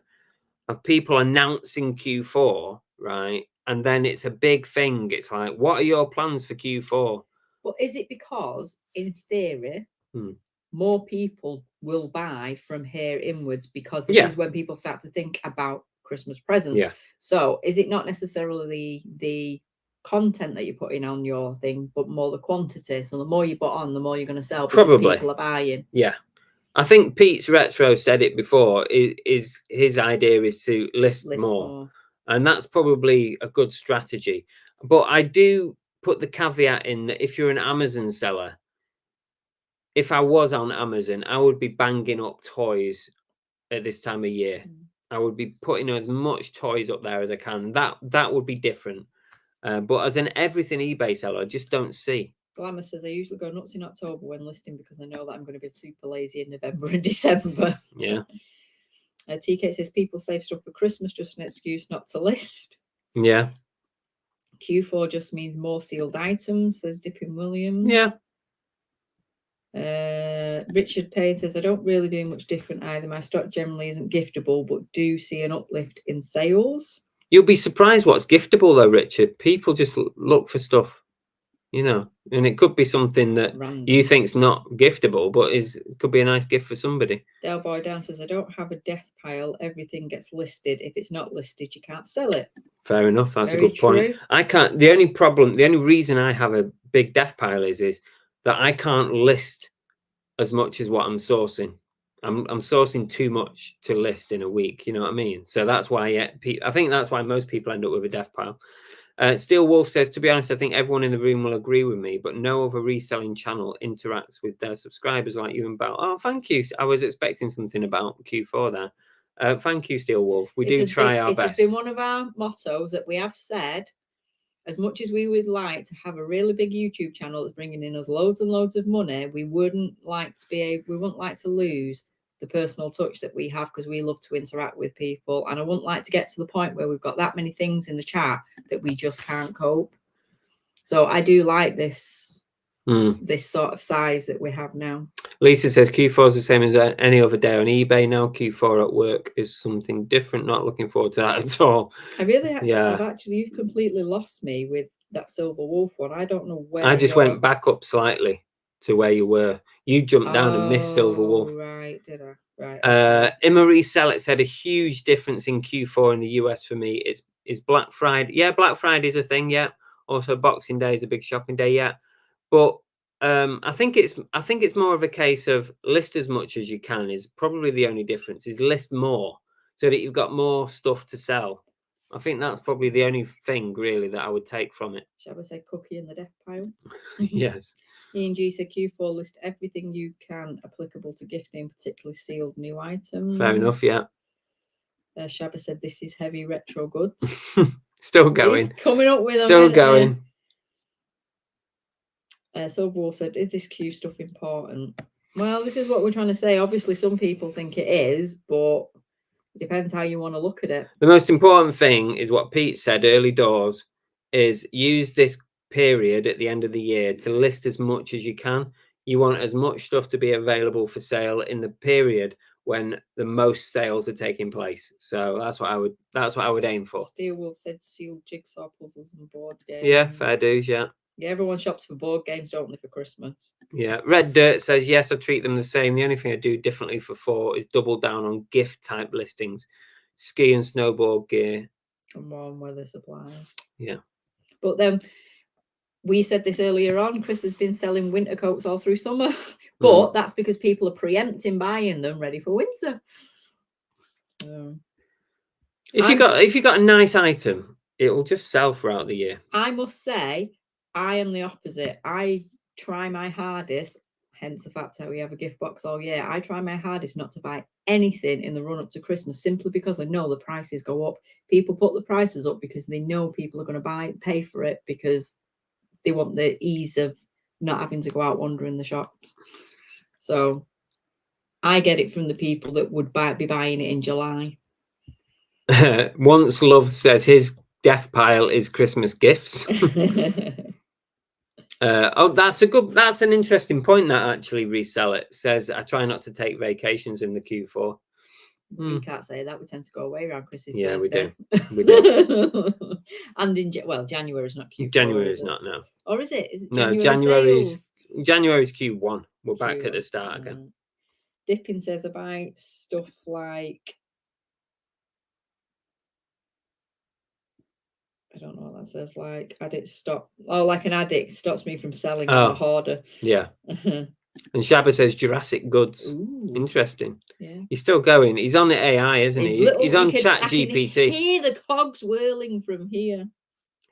of people announcing Q4, right, and then it's a big thing. It's like, what are your plans for Q4? Well, is it because, in theory, more people will buy from here inwards, because this is when people start to think about Christmas presents? Yeah. So is it not necessarily the content that you're putting on your thing, but more the quantity? So the more you put on, the more you're going to sell, because Probably. people are buying. Yeah. I think Pete's Retro said it before, is his idea is to list more. And that's probably a good strategy. But I do put the caveat in that if you're an Amazon seller, if I was on Amazon, I would be banging up toys at this time of year. I would be putting as much toys up there as I can. That would be different. But as an everything eBay seller, I just don't see. Glamour says, "I usually go nuts in October when listing, because I know that I'm going to be super lazy in November and December." Yeah. TK says, "People save stuff for Christmas, just an excuse not to list." Yeah. Q4 just means more sealed items, says Dippin Williams. Yeah. Richard Payne says, "I don't really do much different either. My stock generally isn't giftable, but do see an uplift in sales." You'll be surprised what's giftable though, Richard. People just look for stuff, you know, and it could be something that you think's not giftable, but could be a nice gift for somebody. Delboy Dan says, "I don't have a death pile. Everything gets listed. If it's not listed, you can't sell it." Fair enough. That's Very a good point. true. I can't. The only reason I have a big death pile is that I can't list as much as what I'm sourcing. I'm sourcing too much to list in a week. You know what I mean? So that's why I think that's why most people end up with a death pile. Steel Wolf says, "To be honest, I think everyone in the room will agree with me, but no other reselling channel interacts with their subscribers like you and Belle." Oh, thank you. I was expecting something about Q4 there. Thank you, Steel Wolf. We do try our best. It has been one of our mottos that we have said, as much as we would like to have a really big YouTube channel that's bringing in us loads and loads of money, we wouldn't like to lose the personal touch that we have, because we love to interact with people, and I wouldn't like to get to the point where we've got that many things in the chat that we just can't cope. So I do like this sort of size that we have now. Lisa says Q4 is the same as any other day on eBay now. Q4 at work is something different. Not looking forward to that at all. You've completely lost me with that Silver Wolf one. I don't know where. I just went back up slightly to where you were. You jumped down and missed Silver Wolf. Right, did I? Right. Emma Reseller said a huge difference in Q4 in the US for me is Black Friday. Yeah, Black Friday is a thing. Yeah. Also, Boxing Day is a big shopping day. Yeah. But I think it's more of a case of list as much as you can is probably the only difference. Is list more so that you've got more stuff to sell. I think that's probably the only thing really that I would take from it. Shall we say cookie in the death pile? Yes. Ian G said Q4 list everything you can applicable to gifting, particularly sealed new items. Fair enough, yeah. Shabba said this is heavy retro goods. Still going. He's coming up with still going. Silverwall said, "Is this Q stuff important?" Well, this is what we're trying to say. Obviously, some people think it is, but it depends how you want to look at it. The most important thing is what Pete said early doors, is use this period at the end of the year to list as much as you can. You want as much stuff to be available for sale in the period when the most sales are taking place. So that's what I would aim for. Steel Wolf said sealed jigsaw puzzles and board games. Yeah, fair dues, yeah. Yeah, everyone shops for board games, don't they, for Christmas? Yeah. Red Dirt says, yes, I treat them the same. The only thing I do differently for 4 is double down on gift type listings, ski and snowboard gear. And warm weather supplies. Yeah. But then we said this earlier on, Chris has been selling winter coats all through summer. But that's because people are preempting buying them ready for winter. If you got a nice item, it will just sell throughout the year. I must say, I am the opposite. I try my hardest, hence the fact that we have a gift box all year. I try my hardest not to buy anything in the run up to Christmas, simply because I know the prices go up. People put the prices up because they know people are going to pay for it, because they want the ease of not having to go out wandering the shops. So I get it from the people that would be buying it in July. Once Love says his death pile is Christmas gifts. Oh, that's an interesting point. That actually Reseller says, I try not to take vacations in the Q4. We can't say that. We tend to go away around Chris's birthday. we do. We do. And January is not Q4. January is not, no. Or is it? Is it No, January's January's Q1. We're back at the start again. Dipping says I buy stuff like, I don't know what that says, like addict stop. Oh, like an addict stops me from selling. I'm a hoarder. Yeah. And Shabba says Jurassic Goods. Ooh. Interesting. Yeah. He's still going. He's on the AI, isn't he? He's on Chat GPT. Hear the cogs whirling from here.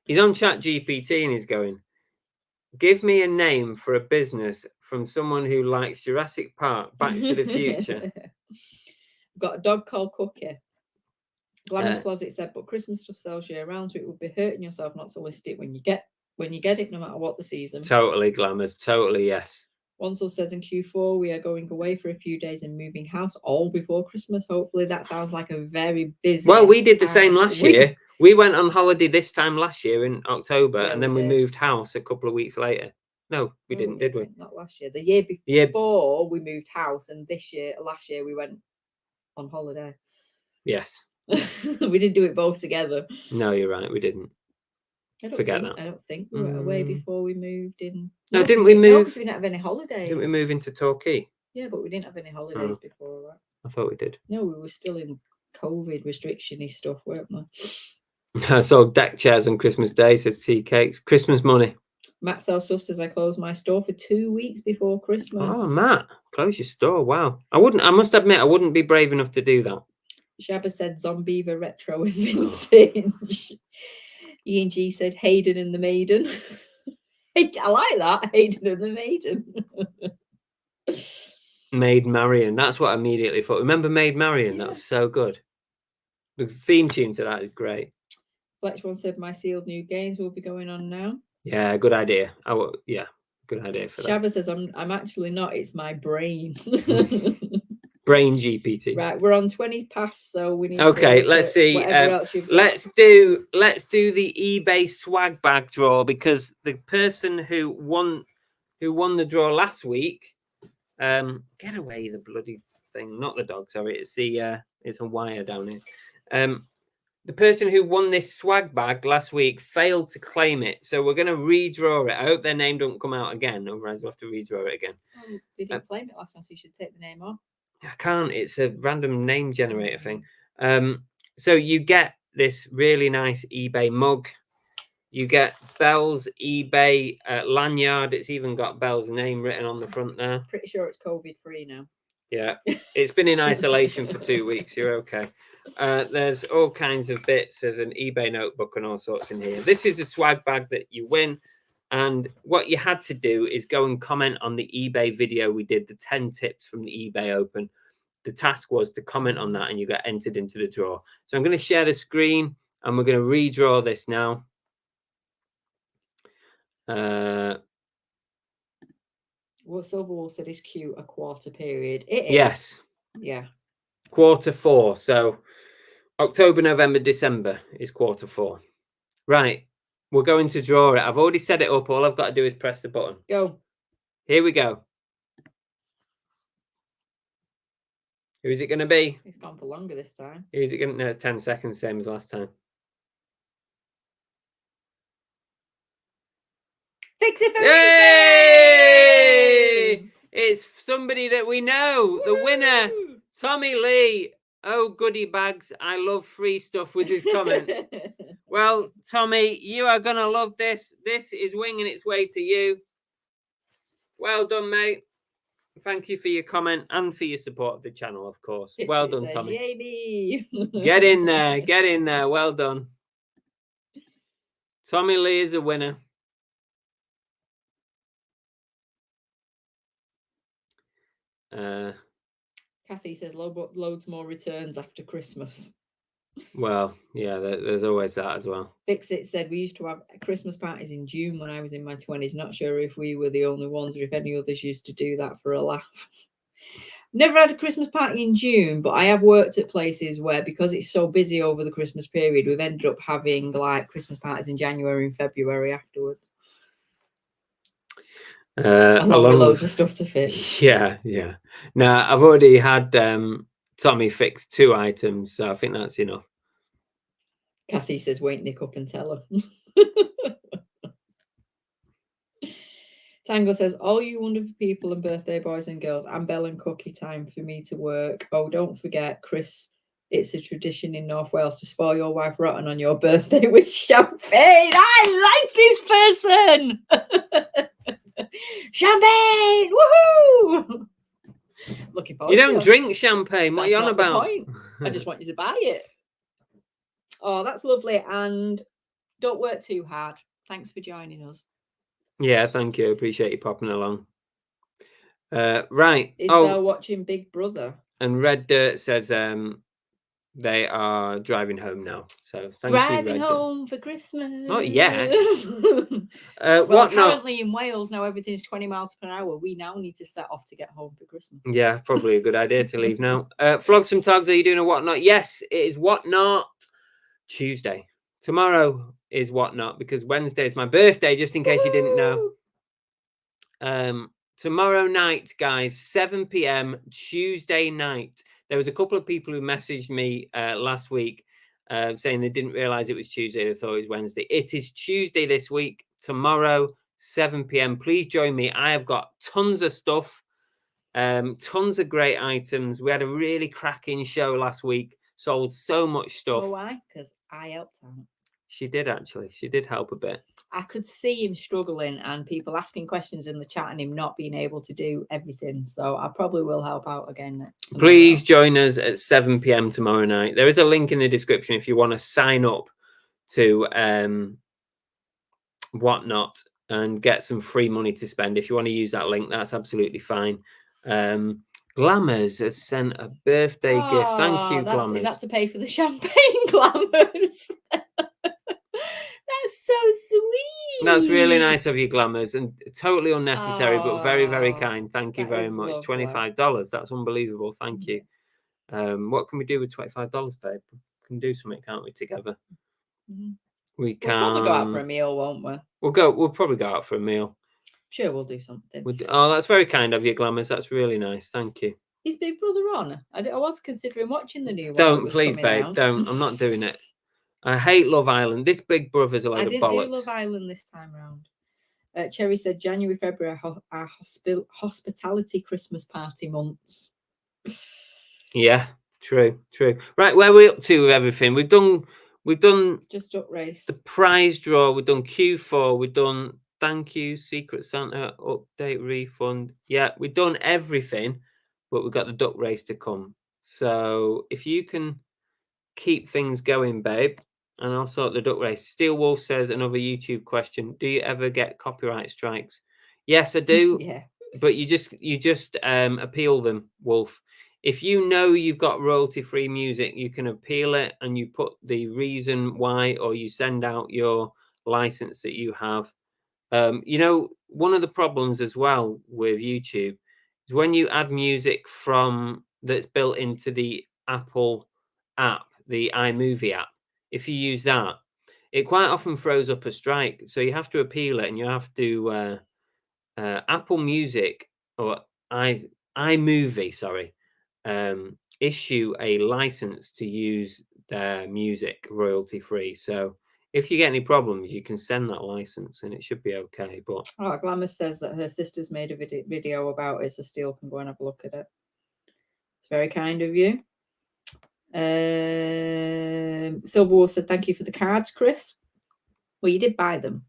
He's on Chat GPT and he's going, give me a name for a business from someone who likes Jurassic Park, Back to the Future. I've got a dog called Cookie. Glamorous Closet said, but Christmas stuff sells year round, so it would be hurting yourself not to list it when you get it, no matter what the season. Totally, Glamours. Totally, yes. Wansel says in Q4 we are going away for a few days and moving house all before Christmas. Hopefully that sounds like a very busy. Well, we did the same last year. We went on holiday this time last year in October, and then we moved house a couple of weeks later. No, we didn't, did we? Not last year. The year before we moved house, and last year we went on holiday. Yes. We didn't do it both together. No, you're right. We didn't. I don't think we went away before we moved in. No, didn't we move? We didn't have any holidays. Didn't we move into Torquay? Yeah, but we didn't have any holidays before that. I thought we did. No, we were still in COVID restriction-y stuff, weren't we? I sold deck chairs on Christmas Day, says Tea Cakes. Christmas money. Matt sells stuff, says I closed my store for 2 weeks before Christmas. Oh, Matt, close your store. Wow. I must admit, I wouldn't be brave enough to do that. Shabba said Zombieva Retro with vintage. Ian G said Hayden and the Maiden. I like that. Hayden and the Maiden. Maid Marian. That's what I immediately thought. Remember Maid Marian? Yeah. That was so good. The theme tune to that is great. Fletch one said my sealed new games will be going on now. Yeah, good idea. Good idea for that. Shabba says I'm actually not. It's my brain. Brain GPT. Right, we're on 20 past, so we need. Okay, let's see. Let's do the eBay swag bag draw, because the person who won the draw last week, get away the bloody thing, not the dog. Sorry, it's a wire down here. The person who won this swag bag last week failed to claim it, so we're going to redraw it. I hope their name don't come out again, otherwise we'll have to redraw it again. Oh, they didn't claim it last time, so you should take the name off. I can't. It's a random name generator thing. So you get this really nice eBay mug. You get Belle's eBay lanyard. It's even got Belle's name written on the front there. Pretty sure it's COVID free now. Yeah, it's been in isolation for 2 weeks. You're okay. There's all kinds of bits. There's an eBay notebook and all sorts in here. This is a swag bag that you win. And what you had to do is go and comment on the eBay video we did, the 10 tips from the eBay Open. The task was to comment on that and you got entered into the draw. So I'm going to share the screen and we're going to redraw this now. What Silverwolf said is cute, a quarter period. It is. Yes. Yeah. Q4. So October, November, December is Q4. Right. We're going to draw it. I've already set it up. All I've got to do is press the button. Go. Here we go. Who is it going to be? It's gone for longer this time. Who is it going to? No, it's 10 seconds, same as last time. Fix it for Yay! Reselling! It's somebody that we know. The winner, Woo! Tommy Lee. Oh, goodie bags. I love free stuff, was his comment. Well, Tommy, you are going to love this. This is winging its way to you. Well done, mate. Thank you for your comment and for your support of the channel, of course. Fix Well it done, says, Tommy. Yay me. Get in there. Get in there. Well done. Tommy Lee is a winner. Kathy says loads more returns after Christmas. Well, yeah, there's always that as well. Fix It said we used to have Christmas parties in June when I was in my 20s. Not sure if we were the only ones or if any others used to do that for a laugh. Never had a Christmas party in June, but I have worked at places where, because it's so busy over the Christmas period, we've ended up having like Christmas parties in January and February afterwards. Along with loads of stuff to fit. Yeah. Now, I've already had Tommy fix 2 items, so I think that's enough. Kathy says, wait Nick up and tell her. Tango says, all you wonderful people and birthday boys and girls, and Bell and Cookie time for me to work. Oh, don't forget, Chris, it's a tradition in North Wales to spoil your wife rotten on your birthday with champagne. I like this person. Champagne! Woohoo! Looking forward You to don't it. drink champagne. What are you on That's not the about? point. I just want you to buy it. Oh, that's lovely. And don't work too hard. Thanks for joining us. Yeah, thank you. Appreciate you popping along. Right. Is Belle watching Big Brother? And Red Dirt says they are driving home now. So thank Driving you, Red home for Christmas. Not yet. Well, What not? apparently in Wales now everything's 20 miles per hour. We now need to set off to get home for Christmas. Yeah, probably a good idea to leave now. Flogsome Togs, are you doing a whatnot? Yes, it is whatnot Tuesday. Tomorrow is whatnot because Wednesday is my birthday, just in case you didn't know. Tomorrow night, guys, 7 p.m. Tuesday night. There was a couple of people who messaged me last week saying they didn't realize it was Tuesday. They thought it was Wednesday. It is Tuesday this week. Tomorrow, 7 p.m. Please join me. I have got tons of stuff, tons of great items. We had a really cracking show last week. Sold so much stuff. Oh, why? Because I helped out. She did, actually. She did help a bit. I could see him struggling and people asking questions in the chat and him not being able to do everything. So I probably will help out again. Please join us at 7 p.m. tomorrow night. There is a link in the description if you want to sign up to whatnot and get some free money to spend. If you want to use that link, that's absolutely fine. Glamours has sent a birthday gift. Thank you, Glamours. Is that to pay for the champagne, Glamours? That's so sweet. That's really nice of you, Glamours, and totally unnecessary, but very, very kind. Thank you very much. Lovely. $25. That's unbelievable. Thank you. What can we do with $25, babe? We can do something, can't we, together? We can. We'll probably go out for a meal, won't we? We'll probably go out for a meal. Sure, we'll do something. Oh, that's very kind of you, Glamours. That's really nice. Thank you. Is Big Brother on? I was considering watching the new one. Don't, please, babe. Don't. I'm not doing it. I hate Love Island. This Big Brother's a load of bollocks. I didn't do Love Island this time round. Cherry said January, February are hospitality Christmas party months. Yeah, true. Right, where are we up to with everything? We've done just Duck Race. The prize draw. We've done Q4. We've done thank you, Secret Santa, update, refund. Yeah, we've done everything, but we've got the Duck Race to come. So if you can keep things going, babe, and I'll sort the Duck Race. Steel Wolf says another YouTube question. Do you ever get copyright strikes? Yes, I do. Yeah. But you just appeal them, Wolf. If you know you've got royalty-free music, you can appeal it and you put the reason why, or you send out your license that you have. You know, one of the problems as well with YouTube is when you add music from that's built into the Apple app, the iMovie app. If you use that, it quite often throws up a strike. So you have to appeal it, and you have to Apple Music or iMovie, sorry, issue a license to use their music royalty free. So if you get any problems, you can send that license and it should be okay. But Glamour says that her sister's made a video about it, so Steele can go and have a look at it. It's very kind of you. Silverwolf said, thank you for the cards, Chris. Well, you did buy them.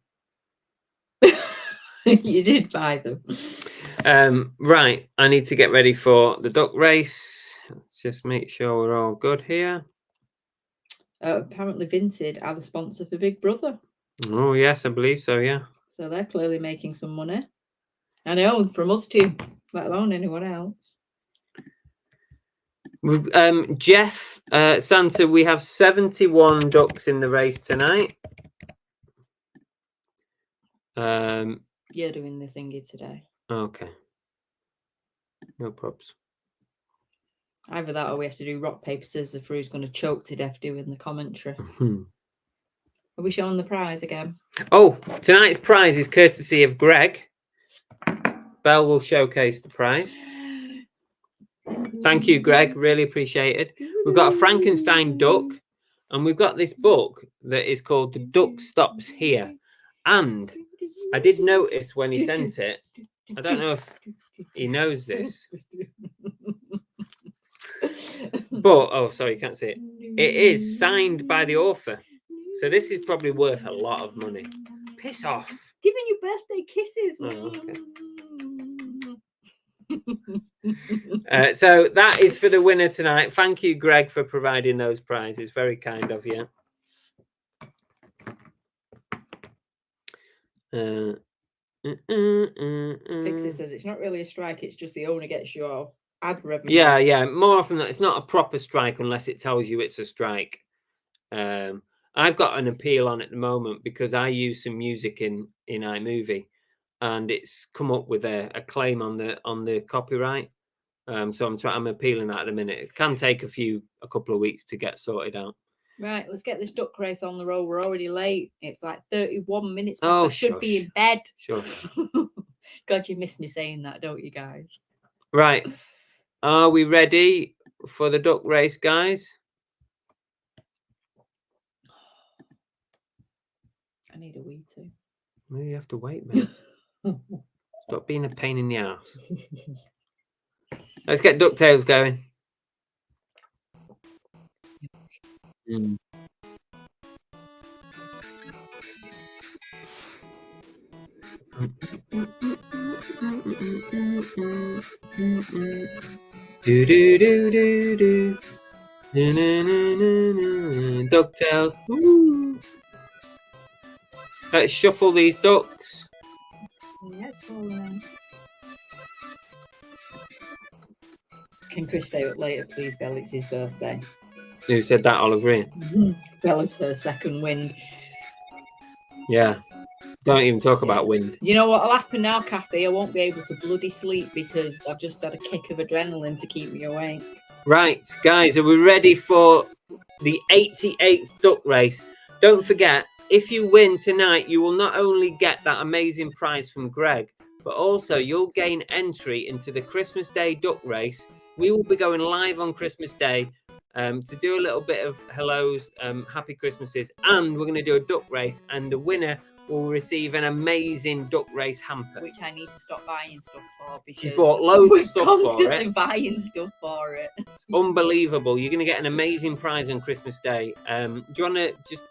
You did buy them. Right, I need to get ready for the duck race. Let's just make sure we're all good here. Apparently Vinted are the sponsor for Big Brother. Oh yes, I believe so, yeah. So they're clearly making some money. I know, from us too, let alone anyone else. Jeff, Santa, we have 71 ducks in the race tonight. You're doing the thingy today. Okay. No probs. Either that or we have to do rock, paper, scissors for who's going to choke to death doing the commentary. Are we showing the prize again? Oh, tonight's prize is courtesy of Greg. Belle will showcase the prize. Thank you, Greg. Really appreciated. We've got a Frankenstein duck, and we've got this book that is called The Duck Stops Here. And I did notice when he sent it, I don't know if he knows this, but, oh, sorry, you can't see it. It is signed by the author. So this is probably worth a lot of money. Piss off. Giving you birthday kisses. Oh, okay. So that is for the winner tonight. Thank you, Greg, for providing those prizes. Very kind of you. Fixie says it's not really a strike, it's just the owner gets your ad revenue. Yeah. More often than that, it's not a proper strike unless it tells you it's a strike. I've got an appeal on at the moment because I use some music in iMovie, and it's come up with a claim on the copyright. So I'm appealing that at the minute. It can take a couple of weeks to get sorted out. Right, let's get this duck race on the road. We're already late. It's like 31 minutes past. Oh, I should be in bed. Sure. God, you miss me saying that, don't you, guys? Right. Are we ready for the duck race, guys? I need a wee too. Well, you have to wait, mate. Stop being a pain in the ass. Let's get DuckTales going. DuckTales. Let's shuffle these ducks. Yes, well, can Chris stay up later, please, Belle? It's his birthday. Who said that, Oliver? Bella's her second wind. Yeah. Don't even talk about wind. You know what'll happen now, Kathy? I won't be able to bloody sleep because I've just had a kick of adrenaline to keep me awake. Right, guys, are we ready for the 88th duck race? Don't forget, if you win tonight, you will not only get that amazing prize from Greg, but also you'll gain entry into the Christmas Day duck race. We will be going live on Christmas Day to do a little bit of hellos, happy Christmases, and we're going to do a duck race, and the winner will receive an amazing duck race hamper, which I need to stop buying stuff for because she's bought loads of stuff for it. Constantly buying stuff for it. It's unbelievable. You're going to get an amazing prize on Christmas Day. Do you want to just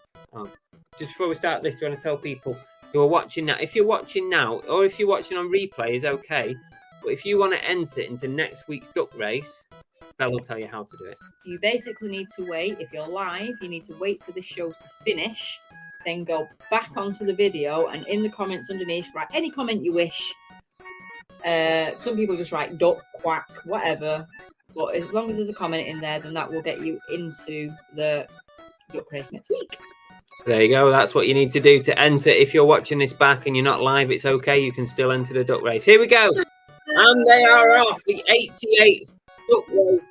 before we start this, do you want to tell people who are watching now? If you're watching now, or if you're watching on replay, is okay. But if you want to enter into next week's duck race, Belle will tell you how to do it. You basically need to wait. If you're live, you need to wait for the show to finish. Then go back onto the video and in the comments underneath, write any comment you wish. Some people just write duck, quack, whatever. But as long as there's a comment in there, then that will get you into the duck race next week. There you go. That's what you need to do to enter. If you're watching this back and you're not live, it's okay. You can still enter the duck race. Here we go. And they are off. The 88th duck race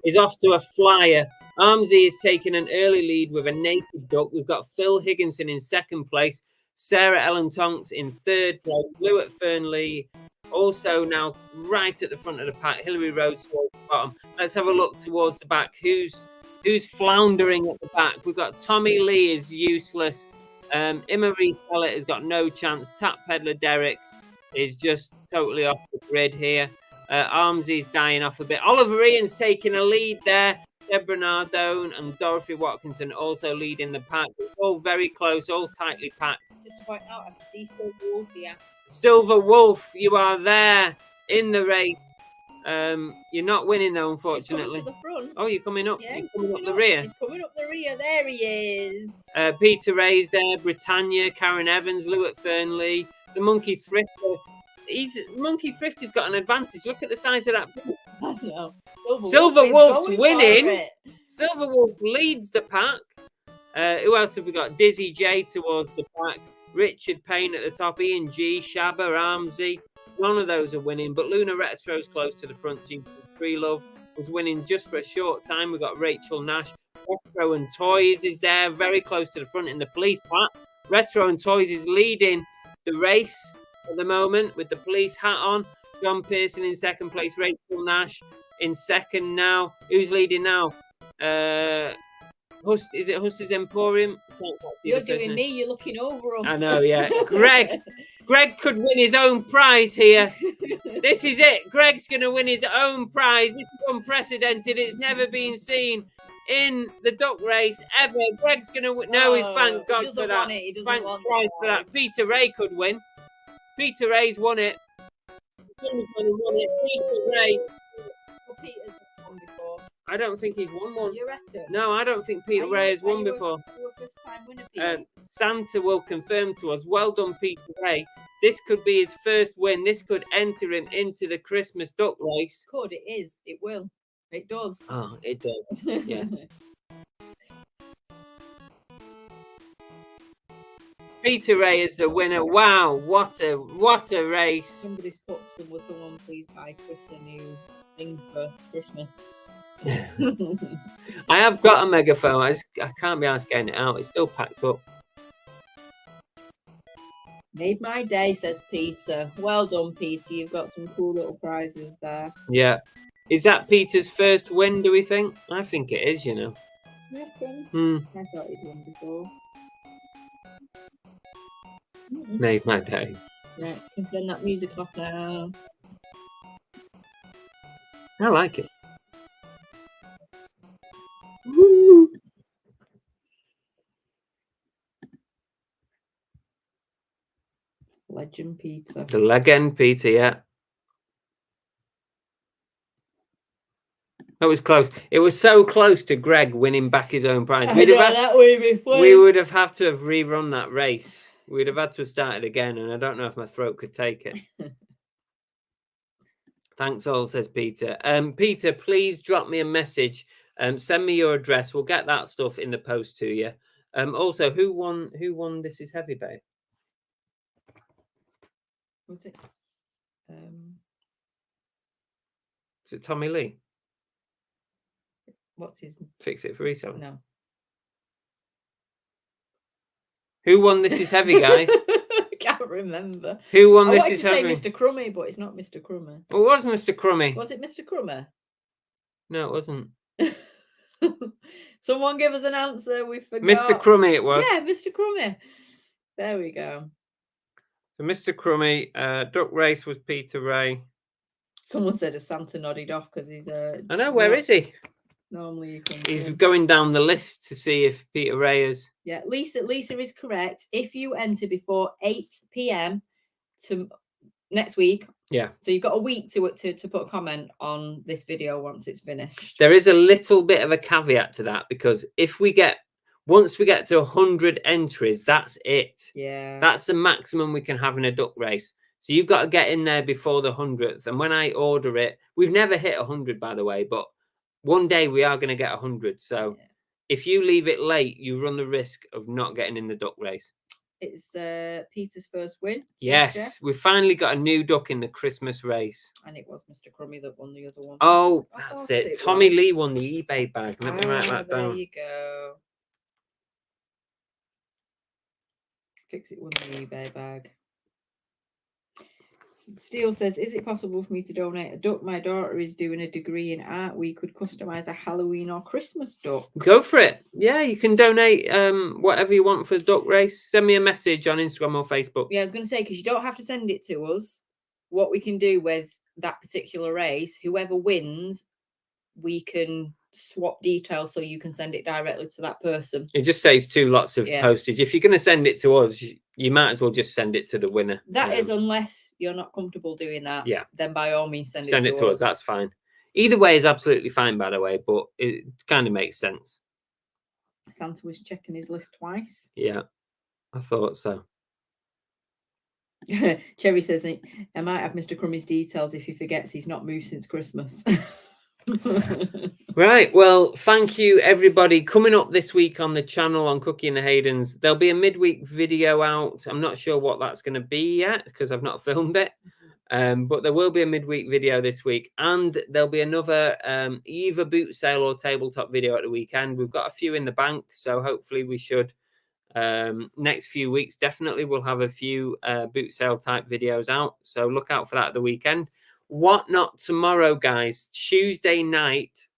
is off to a flyer. Armsy is taking an early lead with a naked duck. We've got Phil Higginson in second place. Sarah Ellen Tonks in third place. Lewis Fernley also now right at the front of the pack. Hillary Rose towards the bottom. Let's have a look towards the back. Who's floundering at the back? We've got Tommy Lee is useless. Emma Reseller has got no chance. Tap Peddler Derek is just totally off the grid here. Armsy's dying off a bit. Oliver Ian's taking a lead there. Deborah Nardone and Dorothy Watkinson also leading the pack. It's all very close, all tightly packed. Just to point out, I can see Silver Wolf here. Silver Wolf, you are there in the race. You're not winning though, unfortunately. He's coming to the front. Oh, you're coming up. Yeah, You're coming up the rear. He's coming up the rear. There he is. Peter Ray's there. Britannia, Karen Evans, Lewis Fernley, the Monkey Thrifter. Monkey Thrifter's got an advantage. Look at the size of that. I know. Silver Wolf's winning. Silver Wolf leads the pack. Who else have we got? Dizzy J towards the pack. Richard Payne at the top. Ian G, Shabba, Armsy. None of those are winning, but Luna Retro's close to the front. Free Love was winning just for a short time. We've got Rachel Nash. Retro and Toys is there, very close to the front in the police hat. Retro and Toys is leading the race at the moment with the police hat on. John Pearson in second place. Rachel Nash in second now. Who's leading now? Is it Hust's Emporium? You're doing me. You're looking over him. I know, yeah. Greg could win his own prize here. This is it. Greg's going to win his own prize. This is unprecedented. It's never been seen in the duck race ever. Greg's going to win. No, thank God for that. Thank Christ for that. Peter Ray could win. Peter Ray's won it. Peter Ray. Peter's won before. I don't think he's won one. You reckon? No, I don't think Peter Ray has won before. First-time winner, Peter? Santa will confirm to us. Well done, Peter Ray. This could be his first win. This could enter him into the Christmas duck race. Could, it is. It will. It does. Oh, it does. Yes. Peter Ray is the winner. Wow, what a race. Somebody's put will someone please buy Chris a new thing for Christmas. I have got a megaphone. I can't be asked getting it out. It's still packed up. Made my day, says Peter. Well done, Peter. You've got some cool little prizes there. Yeah. Is that Peter's first win, do we think? I think it is, you know. You reckon? I thought he'd won before. Made my day. Right, can turn that music off now. I like it. Woo. Legend Peter. The legend Peter, yeah. That was close. It was so close to Greg winning back his own prize. We would have had to have rerun that race. We'd have had to have started again, and I don't know if my throat could take it. Thanks all, says Peter. Peter, please drop me a message. Send me your address. We'll get that stuff in the post to you. Also, who won This Is Heavy, babe? Was it? Is it Tommy Lee? What's his? Fix It for Reselling. No. Who won This Is Heavy, guys? I can't remember. Who won This I Is wanted Heavy? to say Mr. Crummy, but it's not Mr. Crummy. Well, it was Mr. Crummy. Was it Mr. Crummy? No, it wasn't. Someone give us an answer. We forgot. Mr. Crummy it was. Yeah, Mr. Crummy. There we go. So Mr. Crummy, duck race was Peter Ray. Someone said a Santa nodded off because he's I know, where is he? Normally you can. He's going down the list to see if Peter Ray is. Yeah, Lisa is correct. If you enter before 8 p.m. to next week. Yeah. So you've got a week to put a comment on this video once it's finished. There is a little bit of a caveat to that, because once we get to 100 entries, that's it. Yeah. That's the maximum we can have in a duck race. So you've got to get in there before the 100th. And when I order it, we've never hit 100, by the way, but one day we are going to get 100. So if you leave it late, you run the risk of not getting in the duck race. It's Peter's first win. says Yes, Jeff, we finally got a new duck in the Christmas race. and it was Mr. Crummy that won the other one. Oh, I that's thought it. it Tommy was. Lee won the eBay bag. Let me write that There down. you go. Fix it, won the eBay bag. Steele says, is it possible for me to donate a duck? My daughter is doing a degree in art. We could customize a Halloween or Christmas duck. Go for it. Yeah, you can donate whatever you want for the duck race. Send me a message on Instagram or Facebook. Yeah, I was going to say, because you don't have to send it to us. What we can do with that particular race, whoever wins, we can swap details so you can send it directly to that person. It just saves 2 lots of Yeah. postage. If you're going to send it to us, you might as well just send it to the winner. That is, unless you're not comfortable doing that. Yeah. Then by all means, send it it to us. That's fine. Either way is absolutely fine, by the way, but it kind of makes sense. Santa was checking his list twice. Yeah, I thought so. Cherry says, I might have Mr. Crummy's details if he forgets he's not moved since Christmas. Right, well, thank you everybody. Coming up this week on the channel on Cookie and the Haydens, there'll be a midweek video out. I'm not sure what that's going to be yet because I've not filmed it, but there will be a midweek video this week, and there'll be another either boot sale or tabletop video at the weekend. We've got a few in the bank, so hopefully we should next few weeks definitely we'll have a few boot sale type videos out, so look out for that at the weekend. Whatnot tomorrow, guys. Tuesday night,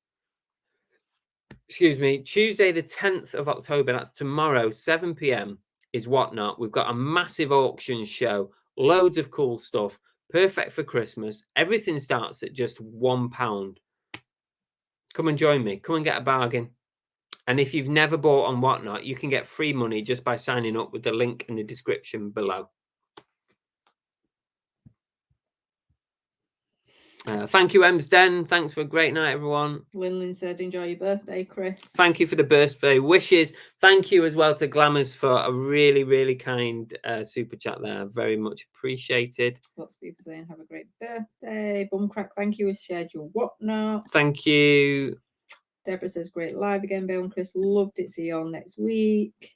Tuesday the 10th of October, that's tomorrow, 7 p.m. is Whatnot. We've got a massive auction show, loads of cool stuff, perfect for Christmas. Everything starts at just £1. Come and join me, come and get a bargain. And if you've never bought on Whatnot, you can get free money just by signing up with the link in the description below. Thank you, Emsden. Thanks for a great night, everyone. Linlin said, enjoy your birthday, Chris. Thank you for the birthday wishes. Thank you as well to Glamours for a really, really kind super chat there. Very much appreciated. Lots of people saying, have a great birthday. Bumcrack, thank you. Has shared your Whatnot. Thank you. Deborah says, great live again, Bill and Chris. Loved it. See you all next week.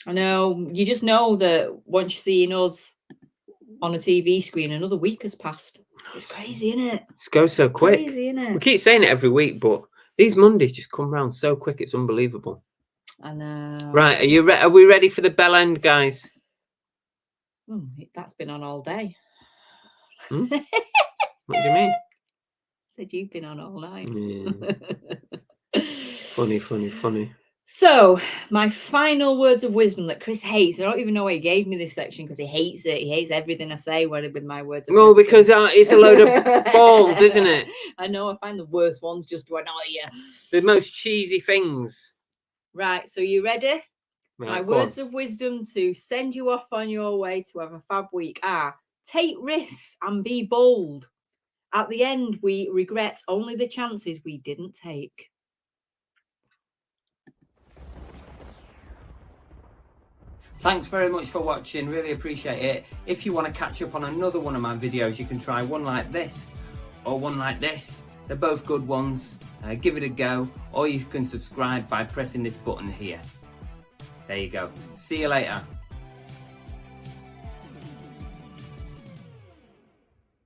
I know. You just know that once you're seeing us on a TV screen, another week has passed. It's crazy, isn't it? It goes so quick. Crazy, isn't it? We keep saying it every week, but these Mondays just come round so quick. It's unbelievable. I know. Right, are we ready for the bell end, guys? That's been on all day. What do you mean? Said you've been on all night. Yeah. Funny. So, my final words of wisdom that Chris hates. I don't even know why he gave me this section because he hates it. He hates everything I say with my words of wisdom. Because it's a load of balls, isn't it? I know. I find the worst ones just to annoy you. The most cheesy things. Right. So, you ready? Right, my words of wisdom to send you off on your way to have a fab week are: take risks and be bold. At the end, we regret only the chances we didn't take. Thanks very much for watching, really appreciate it. If you want to catch up on another one of my videos, you can try one like this or one like this. They're both good ones. Give it a go, or you can subscribe by pressing this button here. There you go. See you later.